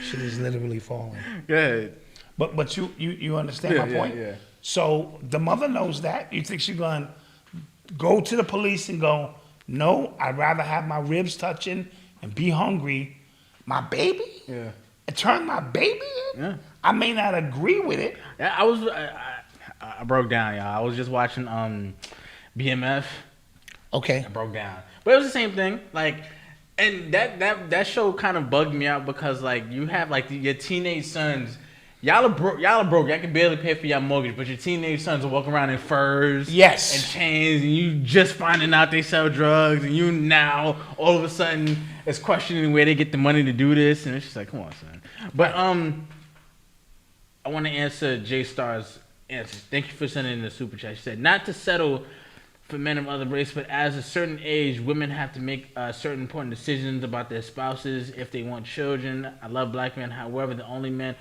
Shit is literally falling. Good. But you understand my point? Yeah. So the mother knows that. You think she's going to go to the police and go, no, I'd rather have my ribs touching and be hungry. My baby? Yeah. And turn my baby in? Yeah. I may not agree with it. Yeah, I broke down, y'all. I was just watching BMF. Okay. I broke down. But it was the same thing. Like, and that show kind of bugged me out because, like, you have, like, your teenage sons. Y'all are broke. Y'all can barely pay for your mortgage, but your teenage sons are walking around in furs, yes, and chains, and you just finding out they sell drugs, and you now all of a sudden is questioning where they get the money to do this, and it's just like, come on, son. But I want to answer J Star's answer. Thank you for sending in the super chat. She said, not to settle for men of other race, but as a certain age, women have to make certain important decisions about their spouses if they want children. I love black men. However, the only men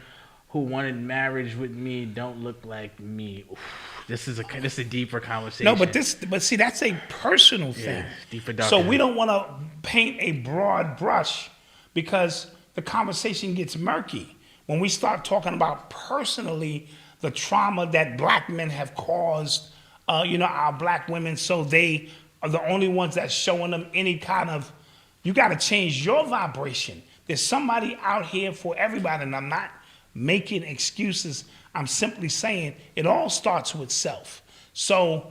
who wanted marriage with me don't look like me. Oof, this is a deeper conversation. No, but see, that's a personal thing. Yeah, deeper, darker. So we don't want to paint a broad brush because the conversation gets murky when we start talking about personally the trauma that black men have caused, our black women. So they are the only ones that's showing them any kind of. You got to change your vibration. There's somebody out here for everybody, and I'm not making excuses. I'm simply saying it all starts with self. So,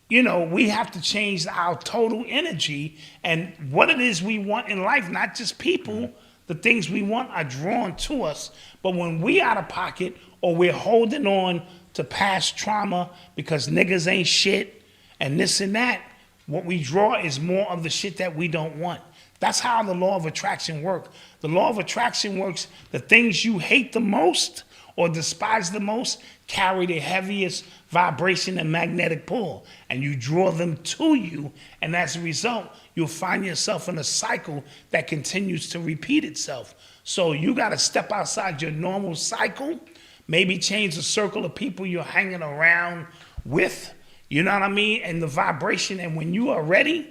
we have to change our total energy and what it is we want in life, not just people. The things we want are drawn to us. But when we out of pocket or we're holding on to past trauma because niggas ain't shit and this and that, what we draw is more of the shit that we don't want. That's how the law of attraction works. The law of attraction works. The things you hate the most or despise the most carry the heaviest vibration and magnetic pull. And you draw them to you. And as a result, you'll find yourself in a cycle that continues to repeat itself. So you got to step outside your normal cycle. Maybe change the circle of people you're hanging around with. You know what I mean? And the vibration. And when you are ready,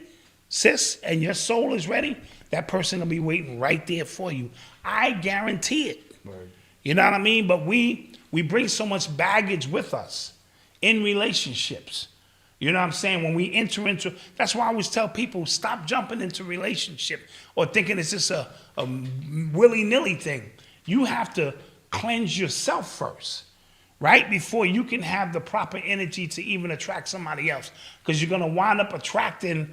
sis, and your soul is ready, that person will be waiting right there for you. I guarantee it. Word. You know what I mean? But we bring so much baggage with us in relationships. You know what I'm saying? When we enter into, that's why I always tell people, stop jumping into relationship or thinking it's just a willy-nilly thing. You have to cleanse yourself first, right? Before you can have the proper energy to even attract somebody else. Because you're going to wind up attracting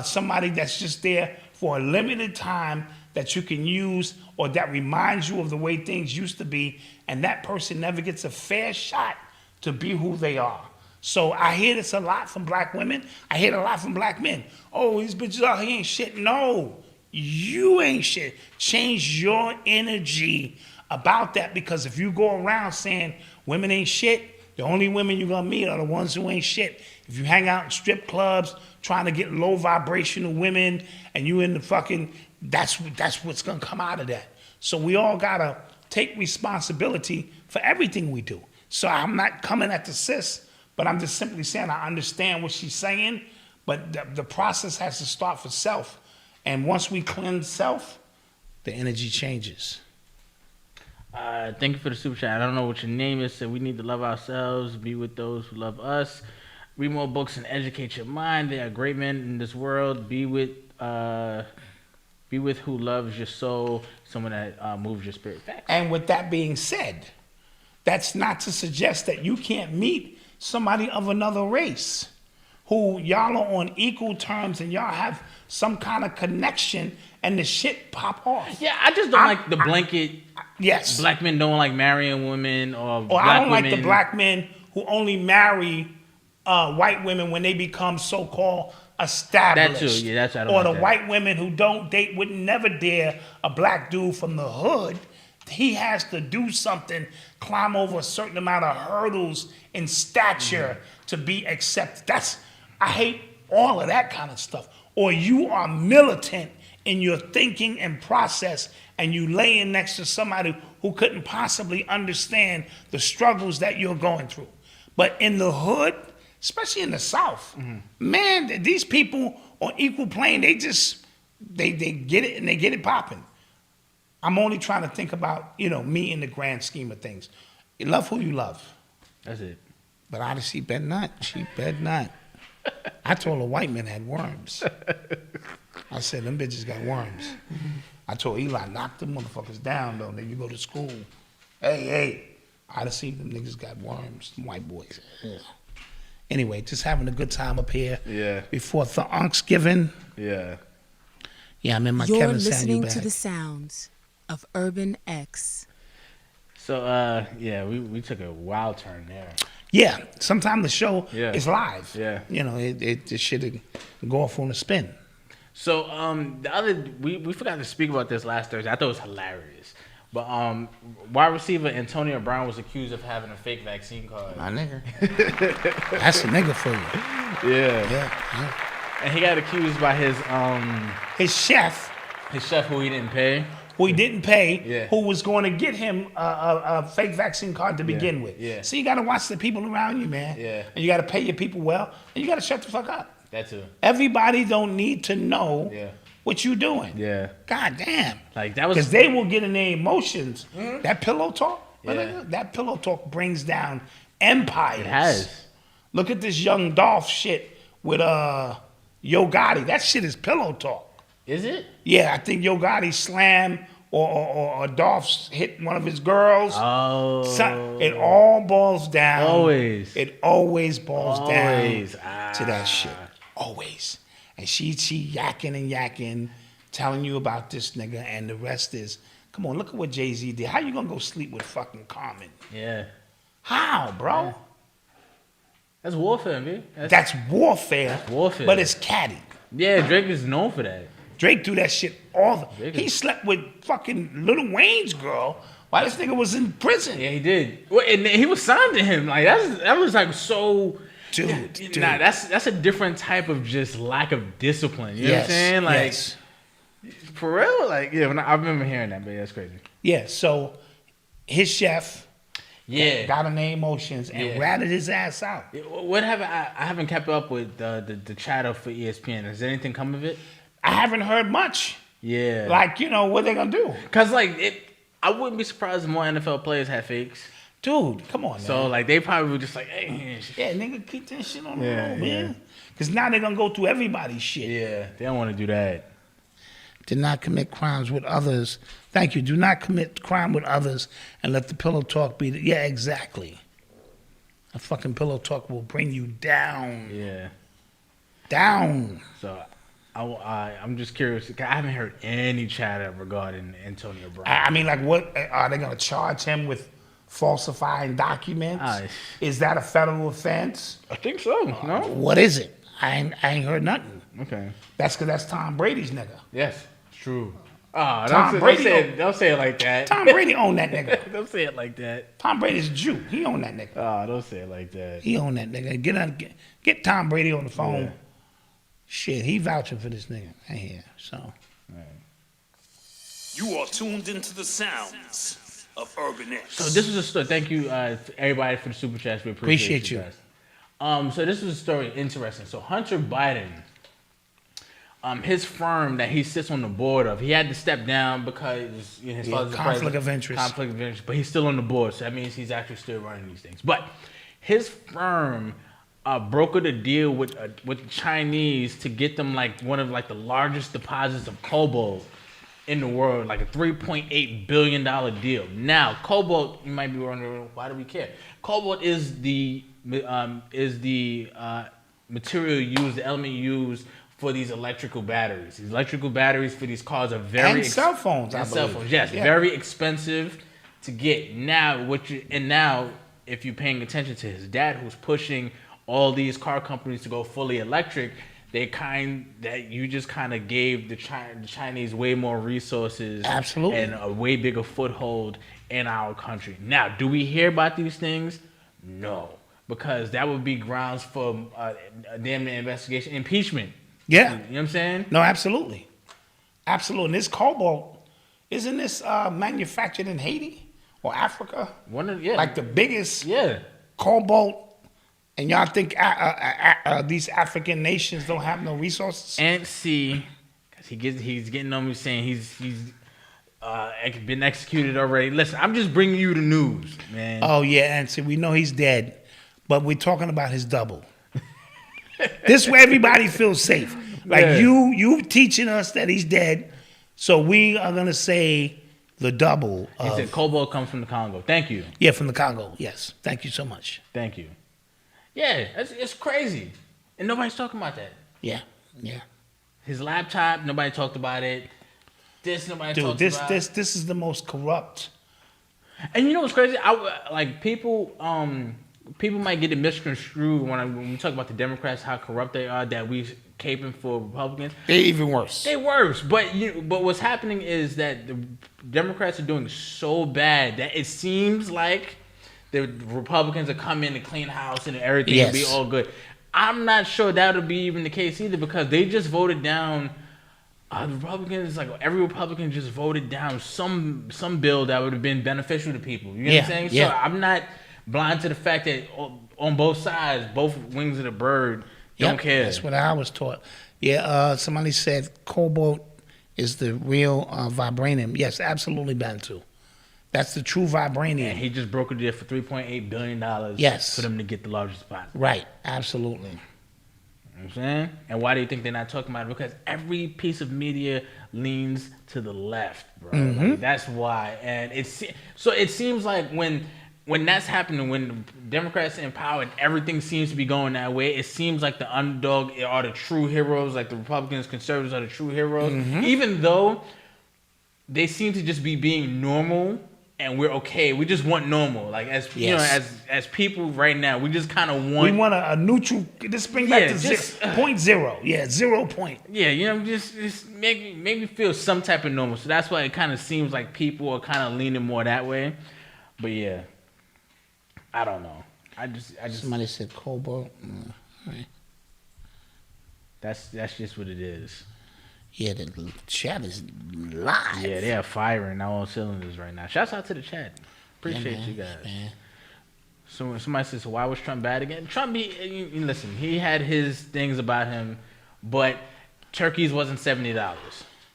somebody that's just there for a limited time that you can use or that reminds you of the way things used to be, and that person never gets a fair shot to be who they are. So I hear this a lot from black women. I hear it a lot from black men. Oh, these bitches out here ain't shit. No, you ain't shit. Change your energy about that, because if you go around saying women ain't shit, the only women you're gonna meet are the ones who ain't shit. If you hang out in strip clubs trying to get low vibrational women and you in the fucking, that's what's gonna come out of that. So we all gotta take responsibility for everything we do. So I'm not coming at the sis, but I'm just simply saying I understand what she's saying, but the process has to start for self. And once we cleanse self, the energy changes. Thank you for the super chat. I don't know what your name is. So we need to love ourselves, be with those who love us, read more books and educate your mind. There are great men in this world. Be with who loves your soul, someone that moves your spirit back. And with that being said, that's not to suggest that you can't meet somebody of another race who y'all are on equal terms and y'all have some kind of connection and the shit pop off. Yeah, I just don't like the blanket. Yes. Black men don't like marrying women or black I don't women. like the black men who only marry white women when they become so-called established. That too, yeah, that's I don't Or like the that. white women who don't date would never dare a black dude from the hood. He has to do something, climb over a certain amount of hurdles in stature to be accepted. I hate all of that kind of stuff. Or you are militant in your thinking and process, and you laying next to somebody who couldn't possibly understand the struggles that you're going through. But in the hood, especially in the South, man, these people on equal plane, they get it and they get it popping. I'm only trying to think about, me in the grand scheme of things. You love who you love. That's it. But honestly, bet not. She bet not. I told her white men had worms. I said, them bitches got worms. I told Eli, knock them motherfuckers down, though. Then you go to school. Hey. I done seen them niggas got worms, them white boys. Ugh. Anyway, just having a good time up here. Yeah. Before Thanksgiving. Yeah. Yeah, I'm in my You're Kevin Samuel listening bag. to the sounds of Urban X. So, we took a wild turn there. Yeah, sometimes the show is live. Yeah. It should go off on a spin. So, we forgot to speak about this last Thursday. I thought it was hilarious. But wide receiver Antonio Brown was accused of having a fake vaccine card. My nigga. That's a nigga for you. Yeah. And he got accused by his chef. His chef who he didn't pay. Who was going to get him a fake vaccine card to begin with. Yeah. So you got to watch the people around you, man. Yeah. And you got to pay your people well, and you got to shut the fuck up. That too. Everybody don't need to know what you doing. Yeah. God damn. Like that was because they will get in their emotions. Mm-hmm. That pillow talk. That pillow talk brings down empires. It has. Look at this young Dolph shit with Yo Gotti. That shit is pillow talk. Is it? Yeah, I think Yo Gotti slam or Dolph hit one of his girls. Oh. So it all boils down. Always. It always boils down Ah. to that shit. Always. And she yakking, telling you about this nigga, and the rest is, come on, look at what Jay-Z did. How you gonna go sleep with fucking Carmen? Yeah. How, bro? Yeah. That's warfare, man. That's warfare. Warfare. But it's catty. Yeah, Drake is known for that. Drake do that shit all the... He slept with fucking Lil Wayne's girl while this nigga was in prison. Yeah, he did. Well, and he was signed to him. Like that was like so... Dude. Nah, that's a different type of just lack of discipline. You know what I'm saying? Like, for real? Like, yeah, I remember hearing that, but yeah, that's crazy. Yeah, so his chef got in their emotions and ratted his ass out. What have I haven't kept up with the chatter for ESPN. Has anything come of it? I haven't heard much. Yeah. Like, what they gonna do? Because, I wouldn't be surprised if more NFL players had fakes. Dude, come on, man. So, they probably were just like, hey. Yeah, nigga, keep that shit on the road, man. Because now they're gonna go through everybody's shit. Yeah, they don't want to do that. Do not commit crimes with others. Thank you. Do not commit crime with others and let the pillow talk be... Yeah, exactly. A fucking pillow talk will bring you down. Yeah. Down. So... I'm just curious. I haven't heard any chatter regarding Antonio Brown. I mean, what are they going to charge him with? Falsifying documents? Is that a federal offense? I think so. No. What is it? I ain't heard nothing. Okay. That's because that's Tom Brady's nigga. Yes, it's true. Don't say it like that. Tom Brady owned that nigga. Don't say it like that. Tom Brady's a Jew. He owned that nigga. Don't say it like that. He owned that nigga. Get Tom Brady on the phone. Yeah. Shit, he vouching for this nigga. I hear. So. Right. You are tuned into the sounds of Urban X. So this is a story. Thank you, everybody, for the super chats. We appreciate you guys. So this is a story interesting. So Hunter Biden, his firm that he sits on the board of, he had to step down because his father's conflict of interest. Conflict of interest, but he's still on the board, so that means he's actually still running these things. But his firm brokered a deal with the Chinese to get them one of the largest deposits of cobalt in the world, like a $3.8 billion deal. Now, cobalt, you might be wondering, why do we care? Cobalt is the is the material used, the element used for these electrical batteries. These electrical batteries for these cars are very cell phones. And cell phones, yes, very expensive to get. Now, now, if you're paying attention to his dad, who's pushing all these car companies to go fully electric, you just kind of gave the Chinese way more resources, absolutely, and a way bigger foothold in our country. Now, do we hear about these things? No, because that would be grounds for a damn investigation, impeachment. Yeah, you know what I'm saying? No, absolutely, absolutely. And this cobalt, isn't this manufactured in Haiti or Africa? Like the biggest cobalt. And y'all think these African nations don't have no resources? And see, because he's getting on me saying he's been executed already. Listen, I'm just bringing you the news, man. Oh yeah, and see, we know he's dead, but we're talking about his double. This way everybody feels safe. Like you teaching us that he's dead, so we are gonna say the double. He said cobalt comes from the Congo. Thank you. Yeah, from the Congo. Yes, thank you so much. Thank you. Yeah, it's crazy, and nobody's talking about that. Yeah. His laptop, nobody talked about it. Nobody talked about. This is the most corrupt. And you know what's crazy? People might get it misconstrued when we talk about the Democrats, how corrupt they are, that we caping for Republicans. They're even worse. They're worse. But what's happening is that the Democrats are doing so bad that it seems like the Republicans are coming to clean house and everything will be all good. I'm not sure that'll be even the case either, because they just voted down the Republicans. Like every Republican just voted down some bill that would have been beneficial to people. You know what I'm saying? So I'm not blind to the fact that on both sides, both wings of the bird don't care. That's what I was taught. Yeah, somebody said cobalt is the real vibranium. Yes, absolutely, Bantu. That's the true vibranium. And he just brokered it for $3.8 billion for them to get the largest spot. Right, absolutely. You know what I'm saying? And why do you think they're not talking about it? Because every piece of media leans to the left, bro. Mm-hmm. Like, that's why. And it seems like when that's happening, when Democrats are in power and everything seems to be going that way, it seems like the underdog are the true heroes, like the Republicans, conservatives are the true heroes. Mm-hmm. Even though they seem to just be being normal. And we're okay. We just want normal. Like you know, as people right now, we just kind of want. We want a neutral. Just bring back to 0.0. Yeah, 0 point. Yeah, you know, just make me feel some type of normal. So that's why it kind of seems like people are kind of leaning more that way. But yeah, I don't know. I just. Somebody said cobalt. Right. That's just what it is. Yeah, the chat is live. Yeah, they are firing all cylinders right now. Shouts out to the chat. Appreciate you guys. Man. So somebody says, so why was Trump bad again? Trump, listen, he had his things about him, but turkeys wasn't $70.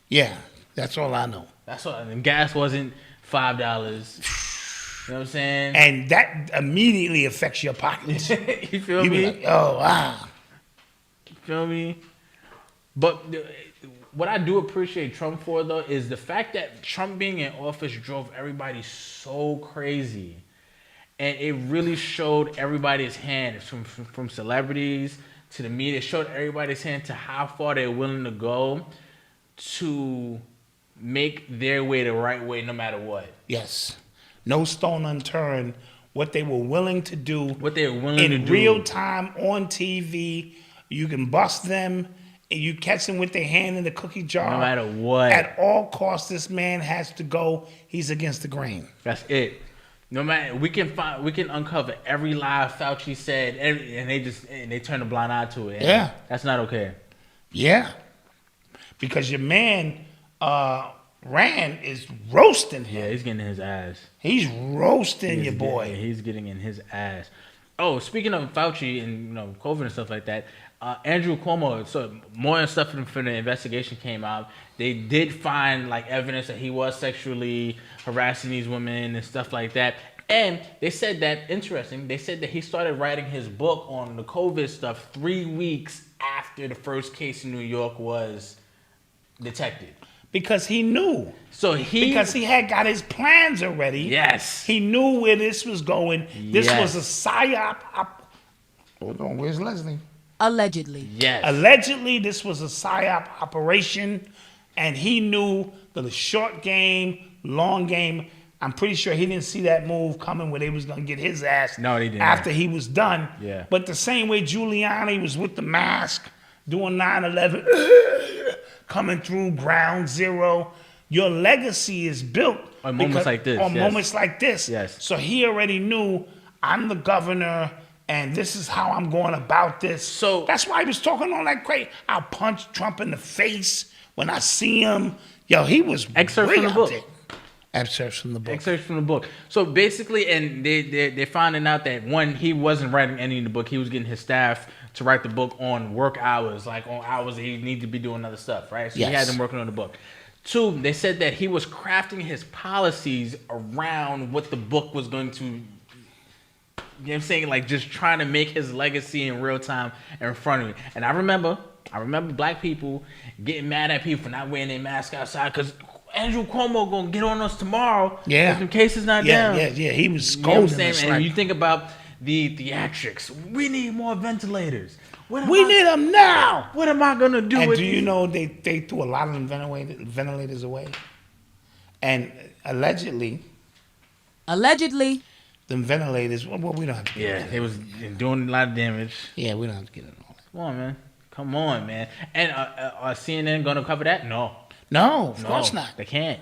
Yeah, that's all I know. That's all. And gas wasn't $5. You know what I'm saying? And that immediately affects your pockets. You feel me? Like, oh, wow. You feel me? But what I do appreciate Trump for, though, is the fact that Trump being in office drove everybody so crazy. And it really showed everybody's hand, from celebrities to the media. It showed everybody's hand to how far they're willing to go to make their way the right way no matter what. Yes. No stone unturned. What they were willing to do. What they were willing to do. In real time, on TV. You can bust them. You catch them with their hand in the cookie jar. No matter what. At all costs, this man has to go. He's against the grain. That's it. No matter, we can uncover every lie Fauci said, and they turn a blind eye to it. Yeah, that's not okay. Yeah, because your man Rand is roasting him. Yeah, he's getting in his ass. He's roasting your boy. He's getting in his ass. Oh, speaking of Fauci and COVID and stuff like that. Andrew Cuomo, so more stuff from the investigation came out. They did find evidence that he was sexually harassing these women and stuff like that. And they said that, interesting, they said that he started writing his book on the COVID stuff 3 weeks after the first case in New York was detected. Because he knew. Because he had got his plans already. Yes. He knew where this was going. This was a psyop Hold on, where's Leslie? Allegedly. Yes. Allegedly, this was a PSYOP operation, and he knew the short game, long game. I'm pretty sure he didn't see that move coming where they was going to get his ass No, he didn't. after he was done. Yeah. But the same way Giuliani was with the mask, doing 9/11, coming through ground zero, your legacy is built On moments like this, On yes. moments like this. Yes. So he already knew, I'm the governor, and this is how I'm going about this. So that's why he was talking all that crazy. I'll punch Trump in the face when I see him. Yo, he was Excerpt way from the out book. there. Excerpts from the book. Excerpts from the book. So basically, and they're finding out that one, he wasn't writing any of the book. He was getting his staff to write the book on work hours, like on hours that he needed to be doing other stuff, right? So he had them working on the book. Two, they said that he was crafting his policies around what the book was going to, you know what I'm saying? Like just trying to make his legacy in real time in front of me. And I remember black people getting mad at people for not wearing their mask outside because Andrew Cuomo gonna get on us tomorrow. Yeah. If the case is not down. Yeah. He was You know what I'm scolding saying? us. And Like, you think about the theatrics. We need more ventilators. we need them now. What am I gonna do And with do you these? know they threw a lot of them ventilators away? And allegedly, them ventilators, well, we don't have to get Yeah, into they was doing a lot of damage. Yeah, we don't have to get into all that. Come on, man. And are CNN gonna cover that? No. No, of course not. They can't.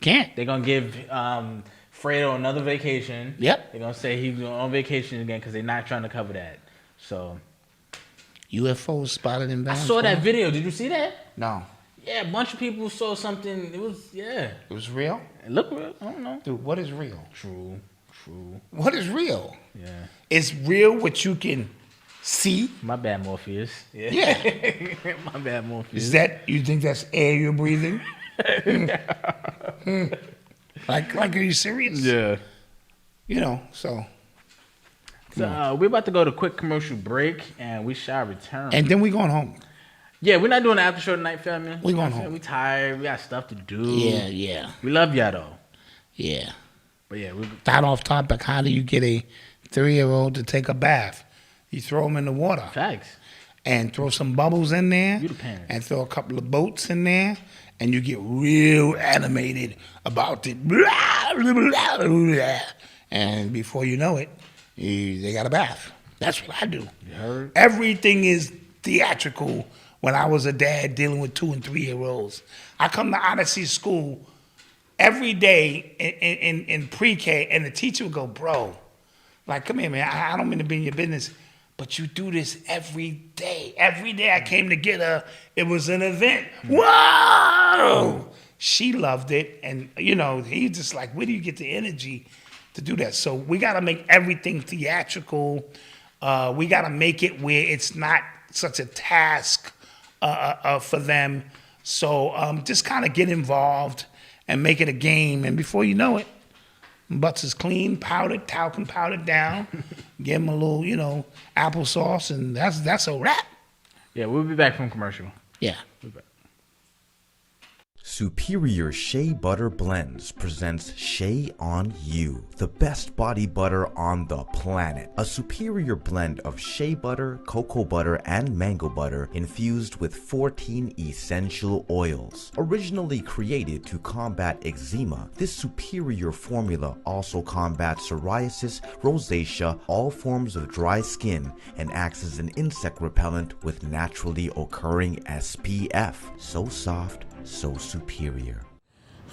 Can't. They're gonna give Fredo another vacation. Yep. They're gonna say he's on vacation again because they're not trying to cover that. So UFOs spotted in I Valence. saw that video. Did you see that? No. Yeah, a bunch of people saw something. It was It was real? It looked real. I don't know. Dude, what is real? True. What is real? Yeah. It's real what you can see. My bad, Morpheus. Yeah. My bad, Morpheus. Is that, you think that's air you're breathing? Like, are you serious? Yeah. You know, so. So we're about to go to a quick commercial break, and we shall return. And then we going home. Yeah, we're not doing the after show tonight, family. We going home. We tired. We got stuff to do. Yeah. We love y'all, though. Yeah. But yeah, That off topic, how do you get a 3-year-old to take a bath? You throw them in the water. Facts. And throw some bubbles in there. You the parent. And throw a couple of boats in there. And you get real animated about it. And before you know it, they got a bath. That's what I do. You heard? Everything is theatrical when I was a dad dealing with 2- and 3-year-olds. I come to Odyssey School every day in pre-K, and the teacher would go, bro, like, come here, man. I don't mean to be in your business, but you do this every day. Every day I came to get her, it was an event. Whoa! She loved it, and, you know, he's just like, where do you get the energy to do that? So we got to make everything theatrical. We got to make it where it's not such a task for them. So just kind of get involved and make it a game. And before you know it, butts is clean, powdered, talcum powdered down. Give them a little, you know, applesauce, and that's a wrap. Yeah, we'll be back from commercial. Yeah. We'll be back. Superior Shea Butter Blends presents Shea on You, the best body butter on the planet. A superior blend of shea butter, cocoa butter, and mango butter infused with 14 essential oils. Originally created to combat eczema, this superior formula also combats psoriasis, rosacea, all forms of dry skin, and acts as an insect repellent with naturally occurring SPF. So soft, so superior.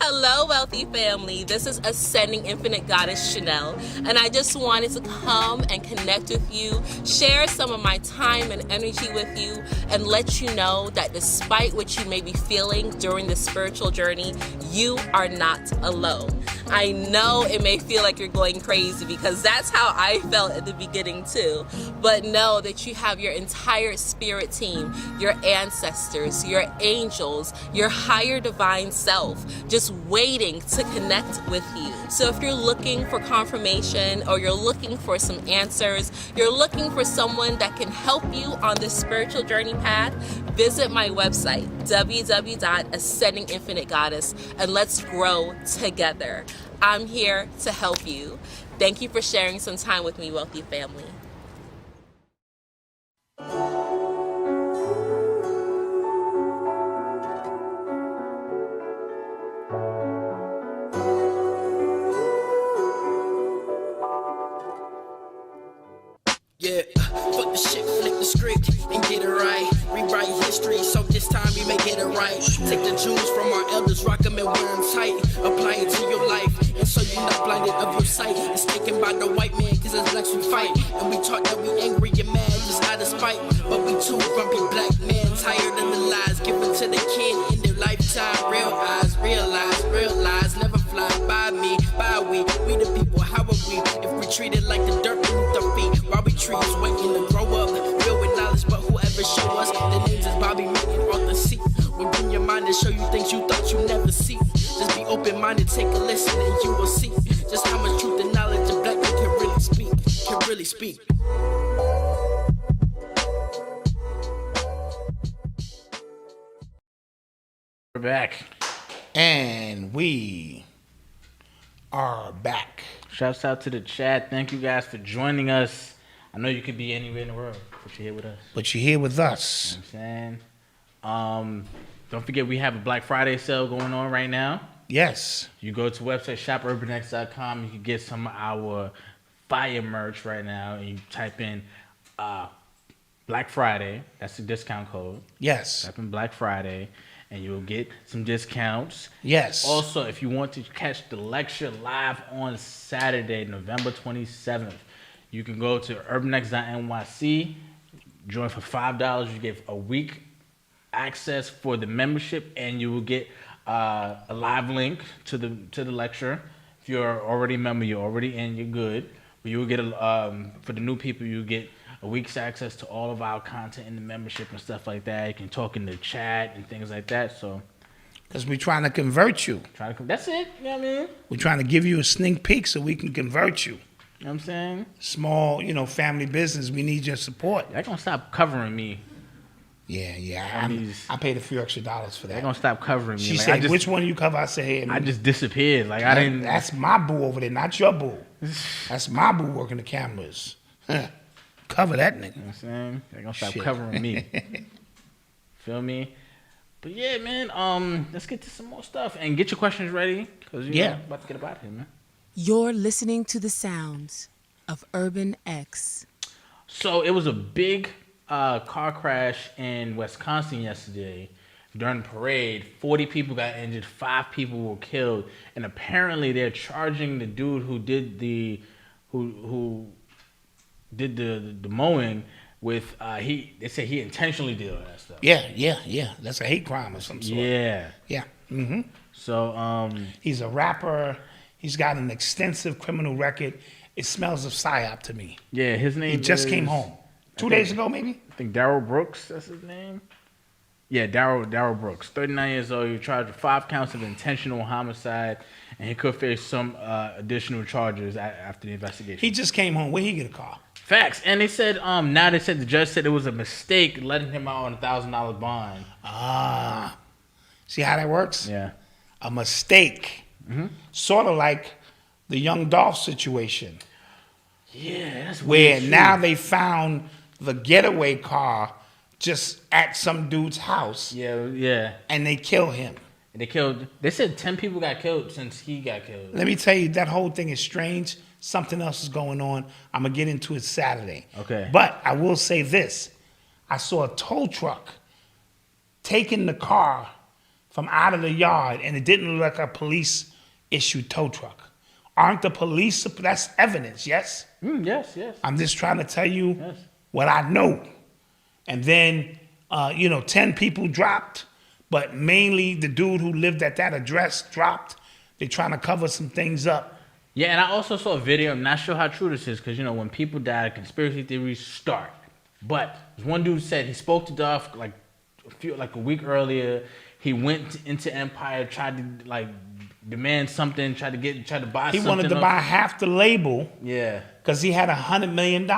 Hello, wealthy family. This is Ascending Infinite Goddess Shanell, and I just wanted to come and connect with you, share some of my time and energy with you, and let you know that despite what you may be feeling during this spiritual journey, you are not alone. I know it may feel like you're going crazy because that's how I felt at the beginning too, but know that you have your entire spirit team, your ancestors, your angels, your higher divine self, just waiting to connect with you. So if you're looking for confirmation, or you're looking for some answers, you're looking for someone that can help you on this spiritual journey path, visit my website, www.ascendinginfinitegoddess, and let's grow together. I'm here to help you. Thank you for sharing some time with me, wealthy family. Yeah, fuck the shit, flip the script and get it right. Rewrite history, so this time we may get it right. Take the jewels from our elders, rock them and wear them tight. Apply it to your life, and so you're not blinded of your sight. It's taken by the white man, cause it's blacks we fight. And we taught that we angry and mad just out of spite. But we too grumpy black men, tired of the lies given to the kid in their lifetime. Real eyes, realize, never fly by me, by we the people, how are we? If we treat it like the dirt beneath our feet, why we trees waiting to grow up, real with knowledge, but whoever show us, the names is Bobby, making all the seat. Within your mind to show you things you thought you never see. Just be open-minded, take a listen, and you will see just how much truth and knowledge a black man can really speak. We're back. And we are back. Shouts out to the chat. Thank you guys for joining us. I know you could be anywhere in the world, but you're here with us. But you're here with us. You know what I'm saying? Don't forget we have a Black Friday sale going on right now. Yes. You go to website shoporbanx.com. You can get some of our fire merch right now. And you type in Black Friday. That's the discount code. Yes. Type in Black Friday. And you'll get some discounts. Yes. Also, if you want to catch the lecture live on Saturday, November 27th, you can go to urbanx.nyc, join for $5. You get a week access for the membership, and you will get a live link to the lecture. If you're already a member, you're already in, you're good. But you will get for the new people, you get a week's access to all of our content in the membership and stuff like that. You can talk in the chat and things like that. So, because we're trying to convert you. That's it. You know what I mean? We're trying to give you a sneak peek so we can convert you. You know what I'm saying? Small, family business. We need your support. They're going to stop covering me. Yeah. I paid a few extra dollars for that. They're going to stop covering me. She said, which one you cover? I said, hey. I just disappeared. Like, I didn't. That's my boo over there, not your boo. That's my boo working the cameras. Cover that nigga. You know what I'm saying? They're going to stop covering me. Feel me? But yeah, man, let's get to some more stuff. And get your questions ready. Because you're about to get about here, man. You're listening to the sounds of Urban X. So it was a big car crash in Wisconsin yesterday. During the parade, 40 people got injured, 5 people were killed. And apparently they're charging the dude who did the mowing with they say he intentionally did all that stuff. Yeah. That's a hate crime of some sort. Yeah. Mm-hmm. So he's a rapper. He's got an extensive criminal record. It smells of psyop to me. Yeah, his name. He just came home 2 days ago, maybe. I think Daryl Brooks. That's his name. Yeah, Daryl Brooks, 39 years old. He charged with 5 counts of intentional homicide, and he could face some additional charges after the investigation. He just came home. Where he get a car? Facts. And they said the judge said it was a mistake letting him out on a $1,000 bond. See how that works? Yeah. A mistake. Mm-hmm. Sort of like the young Dolph situation. Yeah, that's where weird. Now they found the getaway car just at some dude's house. Yeah. And they kill him. They said 10 people got killed since he got killed. Let me tell you, that whole thing is strange. Something else is going on. I'm going to get into it Saturday. Okay. But I will say this. I saw a tow truck taking the car from out of the yard, and it didn't look like a police-issued tow truck. Aren't the police, that's evidence, yes? Yes. I'm just trying to tell you what I know. And then, 10 people dropped, but mainly the dude who lived at that address dropped. They're trying to cover some things up. Yeah, and I also saw a video. I'm not sure how true this is because, when people die, conspiracy theories start. But one dude said he spoke to Dolph like a week earlier. He went into Empire, tried to demand something, tried to buy something. He wanted to buy half the label. Yeah. Because he had $100 million.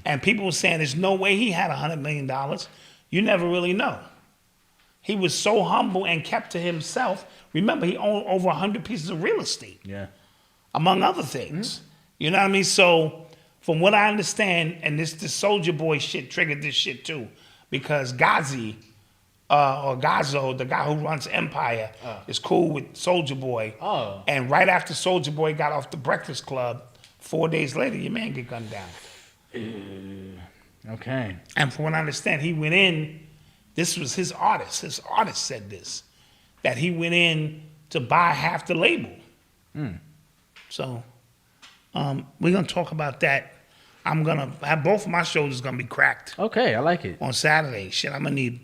And people were saying there's no way he had $100 million. You never really know. He was so humble and kept to himself. Remember, he owned over 100 pieces of real estate. Yeah. Among other things. You know what I mean? So, from what I understand, and this Soldier Boy shit triggered this shit too, because Ghazi, or Gazzo, the guy who runs Empire, is cool with Soldier Boy. Oh. And right after Soldier Boy got off the Breakfast Club, 4 days later, your man get gunned down. Okay. And from what I understand, he went in. This was his artist. His artist said this, that he went in to buy half the label. So we're gonna talk about that. I'm gonna have both of my shoulders gonna be cracked. Okay, I like it. On Saturday, shit, I'm gonna need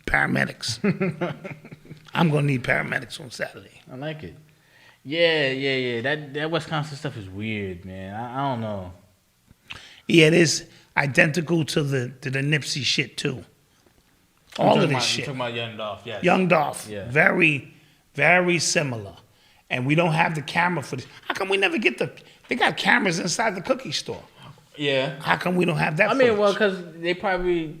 paramedics. I'm gonna need paramedics on Saturday. I like it. Yeah. That Wisconsin stuff is weird, man. I don't know. Yeah, it is identical to the Nipsey shit too. All of this shit. You're talking about Young Dolph, yes. Young Dolph, Yeah. very, very similar. And we don't have the camera for this. How come we never get they got cameras inside the cookie store. Yeah. How come we don't have that I mean, footage? well, because they probably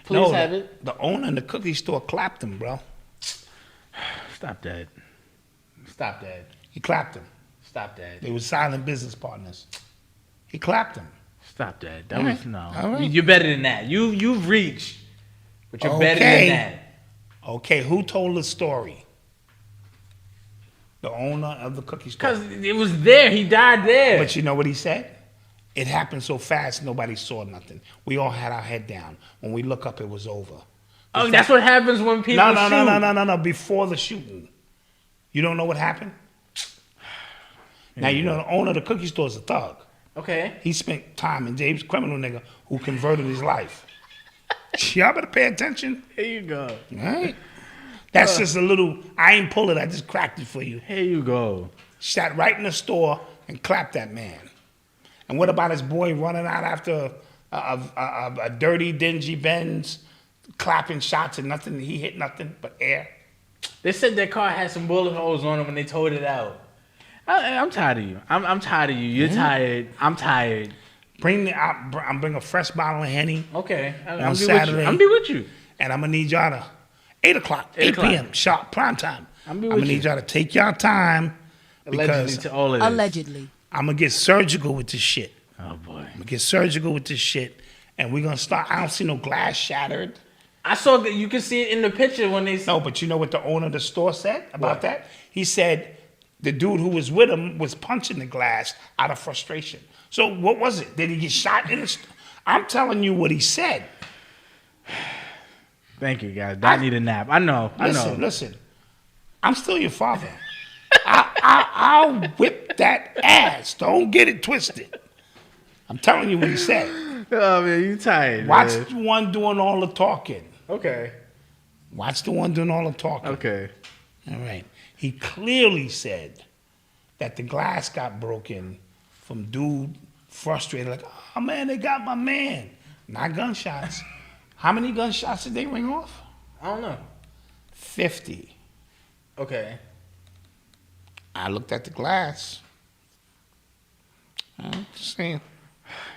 police have it. The owner in the cookie store clapped him, bro. Stop that. He clapped him. Stop that. They were silent business partners. He clapped him. Stop that. That All was right. no. All right. You're better than that. You've reached, but you're better than that. Okay, who told the story? The owner of the cookie store. Because it was there. He died there. But you know what he said? It happened so fast, nobody saw nothing. We all had our head down. When we look up, it was over. Oh, that's what happens when people shoot. No. Before the shooting. You don't know what happened? Now, you know the owner of the cookie store is a thug. Okay. He spent time in James, criminal nigga, who converted his life. Y'all better pay attention. Here you go. All right? That's just a little, I ain't pull it, I just cracked it for you. Here you go. Sat right in the store and clapped that man. And what about his boy running out after a dirty, dingy Benz, clapping shots and nothing, he hit nothing but air? They said their car had some bullet holes on it when they towed it out. I'm tired of you. I'm tired of you. You're tired. I'm tired. I'm bring a fresh bottle of Henny. Okay. On Saturday. I'm be with you. And I'm gonna need y'all to 8 o'clock, 8 p.m. sharp prime time. I'm gonna need y'all to take y'all time because to all of this. Allegedly. I'm gonna get surgical with this shit. Oh boy. I'm gonna get surgical with this shit, and we're gonna start. I don't see no glass shattered. I saw that you can see it in the picture when they. No, but you know what the owner of the store said about What? that? He said the dude who was with him was punching the glass out of frustration. So what was it? Did he get shot in the? I'm telling you what he said. Thank you, guys. I need a nap. I know. Listen. I'm still your father. I'll whip that ass. Don't get it twisted. I'm telling you what he said. Oh man, you tired. Watch man. the one doing all the talking. Okay. Watch the one doing all the talking. Okay. All right. He clearly said that the glass got broken from dude frustrated, like, oh man, they got my man. Not gunshots. How many gunshots did they ring off? I don't know. 50. Okay. I looked at the glass. I'm just saying.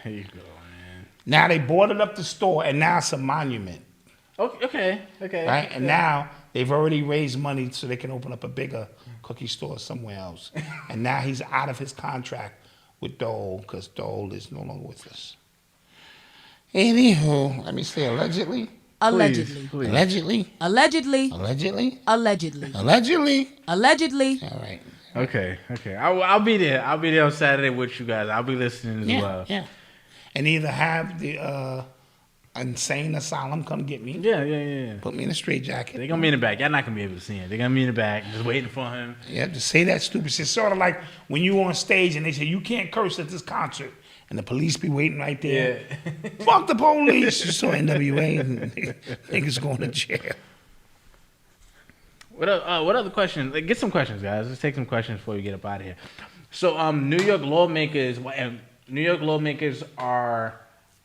Here you go, man. Now they boarded up the store, and now it's a monument. Okay. Right? And now they've already raised money so they can open up a bigger cookie store somewhere else. And now he's out of his contract with Dole because Dole is no longer with us. Anywho, let me say allegedly. Allegedly. Please. Allegedly. Allegedly. Allegedly. Allegedly. Allegedly. Allegedly. All right. Okay. I'll be there. I'll be there on Saturday with you guys. I'll be listening as well. Yeah. And either have the insane asylum come get me. Yeah. Put me in a straitjacket. They're gonna be in the back. Y'all not gonna be able to see him. They're gonna be in the back, just waiting for him. Yeah, to say that stupid shit. Sort of like when you on stage and they say you can't curse at this concert, and the police be waiting right there. Yeah. Fuck the police. You saw NWA and niggas going to jail. What other questions? Get some questions, guys. Let's take some questions before we get up out of here. So, New York lawmakers are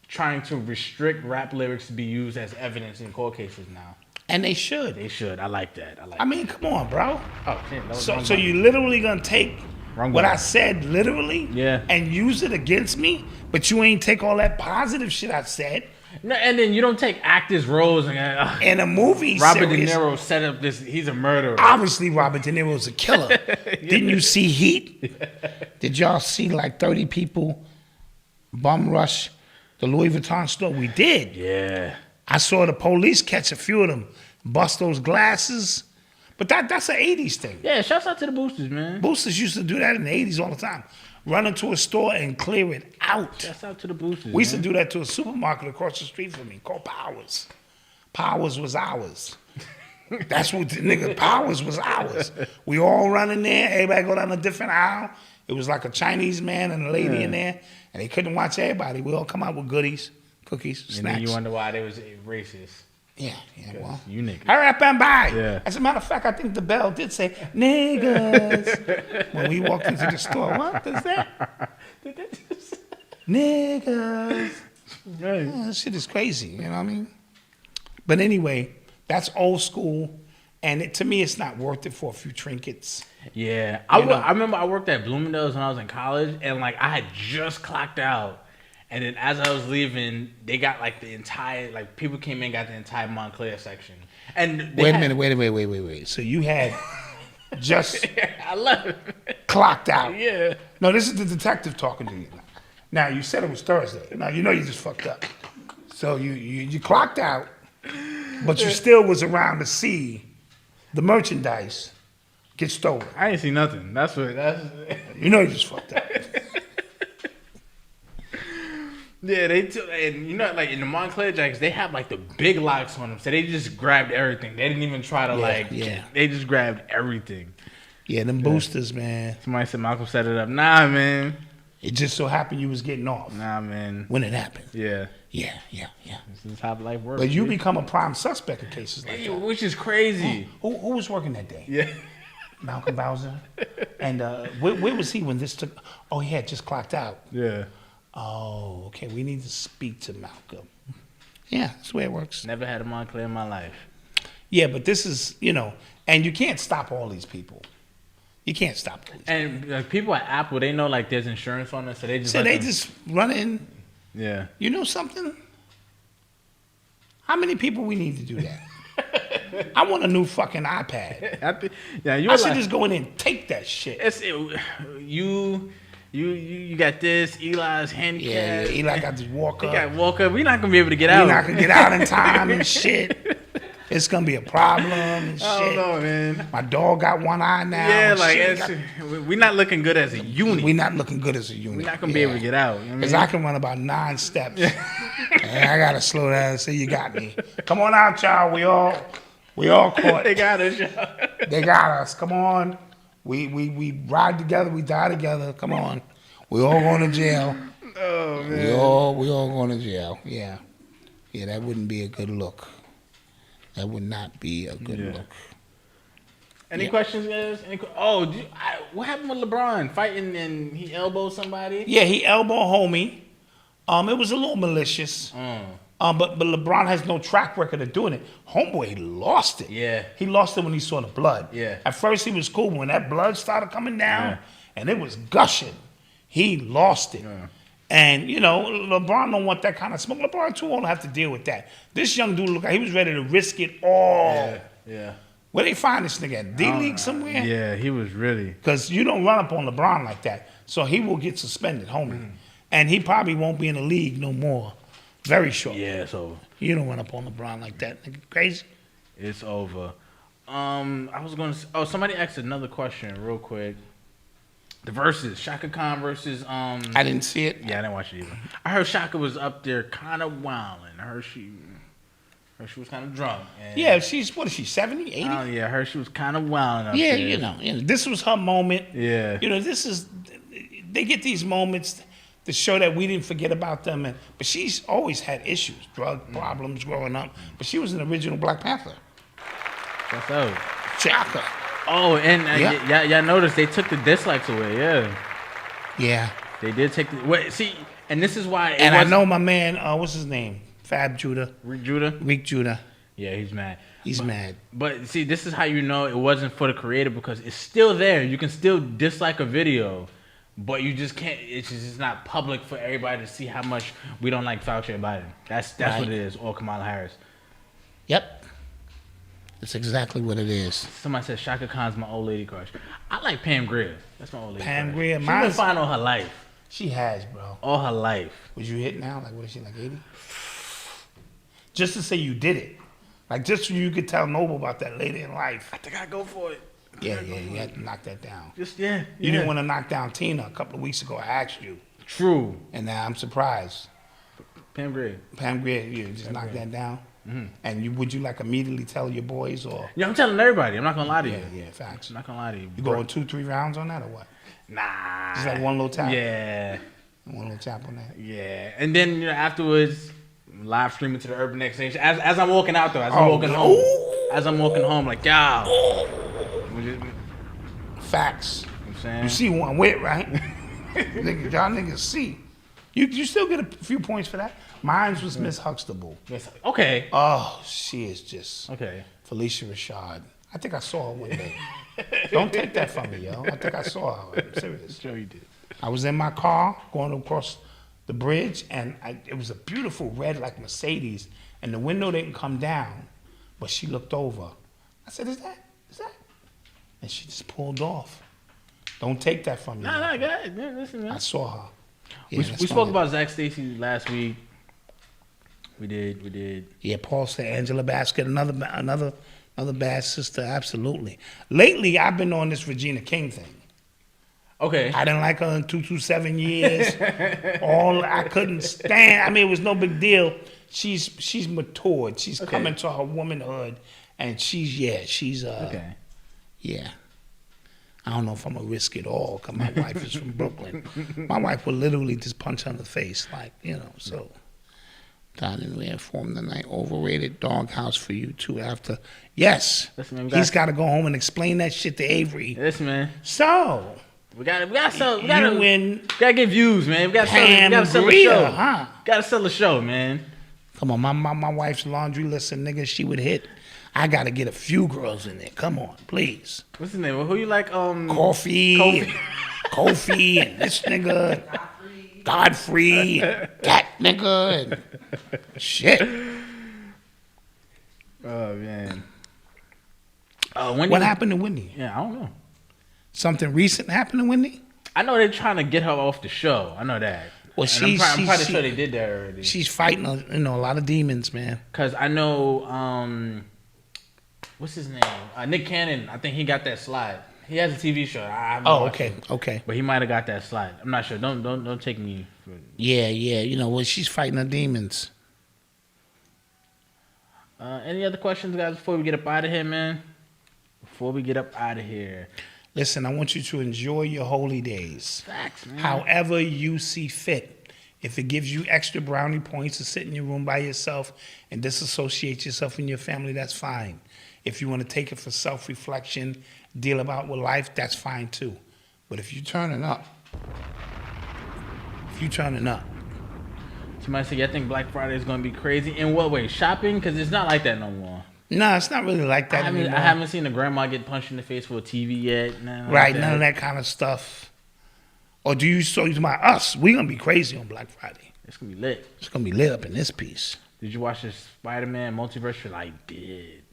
trying to restrict rap lyrics to be used as evidence in court cases now. And they should. They should. I like that. I mean, come on, bro. Oh shit. That was So wrong so button. you literally gonna take Wrong what button. I said literally Yeah. and use it against me, but you ain't take all that positive shit I said. No, and then you don't take actors' roles and In a movie Robert series, De Niro set up this. He's a murderer. obviously Robert De Niro's a killer. Didn't you see Heat? Did y'all see like 30 people bum rush the Louis Vuitton store? We did. Yeah. I saw the police catch a few of them, bust those glasses. But that's an 80s thing. Yeah. Shouts out to the Boosters, man. Boosters used to do that in the 80s all the time. run into a store and clear it out. That's out to the boosters. We used to do that to a supermarket across the street from me called Powers. Powers was ours. That's what the nigga, Powers was ours. We all run in there, everybody go down a different aisle. It was like a Chinese man and a lady in there, and they couldn't watch everybody. We all come out with goodies, cookies, snacks. And then you wonder why they was racist. Yeah, well. You niggas. Hurry up and buy. Yeah. As a matter of fact, I think the bell did say, niggas. When we walked into the store, what is that? Niggas. Right. Yeah, that shit is crazy, you know what I mean? But anyway, that's old school, and to me, it's not worth it for a few trinkets. Yeah. I remember I worked at Bloomingdale's when I was in college, and like I had just clocked out. And then as I was leaving, they got like the entire, like people came in and got the entire Montclair section. And Wait a minute, wait. So you had just I love it. Clocked out. Yeah. No, this is the detective talking to you. Now, you said it was Thursday. Now, you know you just fucked up. So you clocked out, but you still was around to see the merchandise get stolen. I ain't see nothing. That's. You know you just fucked up. Yeah, they took, and you know, like in the Montclair jackets, they have like the big locks on them, so they just grabbed everything. They didn't even try to they just grabbed everything. Yeah, them boosters, man. Somebody said Malcolm set it up. Nah, man. It just so happened you was getting off. Nah, man. When it happened. Yeah. Yeah. This is how life works. But you become a prime suspect in cases like that. Which is crazy. Who was working that day? Yeah. Malcolm Bowser. And where was he when this took? Oh, he had just clocked out. Yeah. Oh, okay. We need to speak to Malcolm. Yeah, that's the way it works. Never had a Montclair in my life. Yeah, but this is, and you can't stop all these people. You can't stop all these And like, people at Apple, they know like there's insurance on it, so they just just run in. Yeah. You know something? How many people we need to do that? I want a new fucking iPad. I should just go in and take that shit. You got this. Eli's handicapped. Yeah, Eli got this walker. He got walker. We're not gonna be able to get out. We're not gonna get out in time and shit. It's gonna be a problem and shit. I don't know, man. My dog got one eye now. Yeah, like we're not looking good as a unit. We're not looking good as a unit. We're not gonna be able to get out. Because I can run about 9 steps. And I gotta slow down and say, you got me. Come on out, y'all. We all caught. They got us, y'all. They got us. Come on. We ride together. We die together. Come on. We all going to jail. Oh man. We all going to jail. Yeah. Yeah, that wouldn't be a good look. That would not be a good look. Any questions, guys? What happened with LeBron fighting and he elbowed somebody? Yeah, he elbowed homie. It was a little malicious. But LeBron has no track record of doing it. Homeboy, he lost it. Yeah. He lost it when he saw the blood. Yeah. At first he was cool, but when that blood started coming down and it was gushing, he lost it. Yeah. And, LeBron don't want that kind of smoke. LeBron too old to have to deal with that. This young dude looked like he was ready to risk it all. Yeah. Where they find this nigga at? D-League somewhere? Yeah, he was really. Because you don't run up on LeBron like that. So he will get suspended, homie. And he probably won't be in the league no more. Very short. Yeah, it's over. You don't run up on LeBron like that, nigga. Crazy. It's over. I was going to. Somebody asked another question real quick. The verses, Shaka Khan versus. I didn't see it. Yeah, I didn't watch it either. I heard Shaka was up there, kind of wilding. I heard she was kind of drunk. Yeah, what is she, 70, 80? Yeah, I heard she was kind of wilding up there. Yeah, this was her moment. Yeah. They get these moments to show that we didn't forget about them. But she's always had issues, drug problems growing up. But she was an original Black Panther. That's out. Shaka. Oh, and y'all noticed they took the dislikes away, Yeah. They did take and this is why. I know my man, what's his name? Fab Judah. Rick Judah? Yeah, he's mad. He's mad. But see, this is how you know it wasn't for the creator, because it's still there. You can still dislike a video, but you just can't. It's just not public for everybody to see how much we don't like Fauci and Biden. That's right. What it is. Or Kamala Harris. Yep. That's exactly what it is. Somebody said Shaka Khan's my old lady crush. I like Pam Grier. That's my old lady Pam crush. Grier. She's been fine all her life. She has, bro. All her life. Was you hit now? Like, what is she, like 80? Just to say you did it. Like, just so you could tell Noble about that later in life. I think I'd go for it. Yeah, you had to knock that down. You didn't want to knock down Tina a couple of weeks ago. I asked you. True. And now I'm surprised. Pam Grier, you just knocked that down. Mm-hmm. And would you like immediately tell your boys or? Yeah, I'm telling everybody. I'm not gonna lie to you. Yeah, facts. I'm not gonna lie to you. You going 2-3 rounds on that or what? Nah. Just like one little tap. Yeah. One little tap on that. Yeah, and then afterwards, live streaming to the Urban X Nation as I'm walking out though. As I'm walking home, like y'all. Facts. You know what I'm saying? You see one wit, right? Y'all niggas see. You still get a few points for that. Mine was Miss Huxtable. Okay. Oh, she is just okay. Felicia Rashad. I think I saw her one day. Don't take that from me, yo. I think I saw her. I'm serious. Sure you did. I was in my car going across the bridge, and it was a beautiful red like Mercedes, and the window didn't come down, but she looked over. I said, "Is that?" And she just pulled off. Don't take that from me. Nah, go ahead. Yeah, listen, man. I saw her. Yeah, we spoke about Zach Stacy last week. We did. Yeah, Paul said Angela Bassett, another bad sister, absolutely. Lately, I've been on this Regina King thing. Okay. I didn't like her in 227 years. I couldn't stand. I mean, it was no big deal. She's matured. She's coming to her womanhood, and she's okay. Yeah. I don't know if I'm gonna risk it all because my wife is from Brooklyn. My wife will literally just punch her in the face, like, so. Todd and we informed the night overrated doghouse for you too after. Yes. Listen, man, he's got to go home and explain that shit to Avery. Listen, man. So. We gotta get views, man. We gotta sell the show. Huh? Gotta sell the show, man. Come on, my wife's laundry list of niggas she would hit. I gotta get a few girls in there. Come on, please. What's his name? Who you like? Kofi, and this nigga, Godfrey, and that nigga, and shit. Oh man. What happened to Wendy? Yeah, I don't know. Something recent happened to Wendy? I know they're trying to get her off the show. I know that. Well, I'm probably sure they did that already. She's fighting, a lot of demons, man. Cause I know, what's his name? Nick Cannon. I think he got that slide. He has a TV show. Okay. But he might have got that slide. I'm not sure. Don't take me for. Yeah. She's fighting her demons. Any other questions, guys? Before we get up out of here, man. Listen, I want you to enjoy your holy days. Facts, man. However you see fit. If it gives you extra brownie points to sit in your room by yourself and disassociate yourself from your family, that's fine. If you want to take it for self-reflection, deal about with life, that's fine too. But if you're turning up, Somebody said, I think Black Friday is going to be crazy. In what way? Shopping? Because it's not like that no more. No, it's not really like that anymore. I haven't seen a grandma get punched in the face for a TV yet. None of that kind of stuff. Or do you talking about us? We're going to be crazy on Black Friday. It's going to be lit. It's going to be lit up in this piece. Did you watch the Spider-Man multiverse? I did.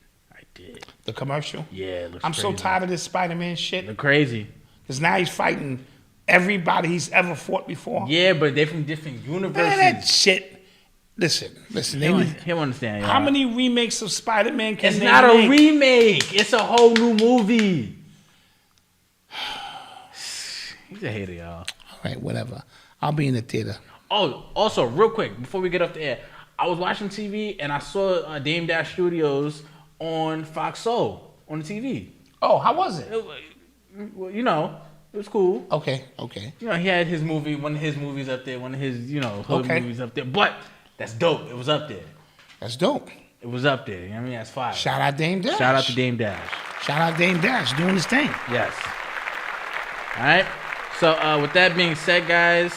The commercial? Yeah, it looks I'm crazy. so tired of this Spider-Man shit. Look crazy. Because now he's fighting everybody he's ever fought before. Yeah, but they're from different universes. Man, that shit. Listen. He'll understand. How many remakes of Spider-Man can It's they not make? a remake. It's a whole new movie. He's a hater, y'all. All right, whatever. I'll be in the theater. Oh, also, real quick, before we get off the air, I was watching TV and I saw Dame Dash Studios on Fox Soul on the TV. Oh, how was it? It was cool. Okay. He had his movie, one of his movies up there, one of his, hood movies up there. But that's dope. It was up there. That's dope. It was up there. I mean, that's fire. Shout out Dame Dash. Shout out to Dame Dash. Shout out Dame Dash doing his thing. Yes. All right. So with that being said, guys,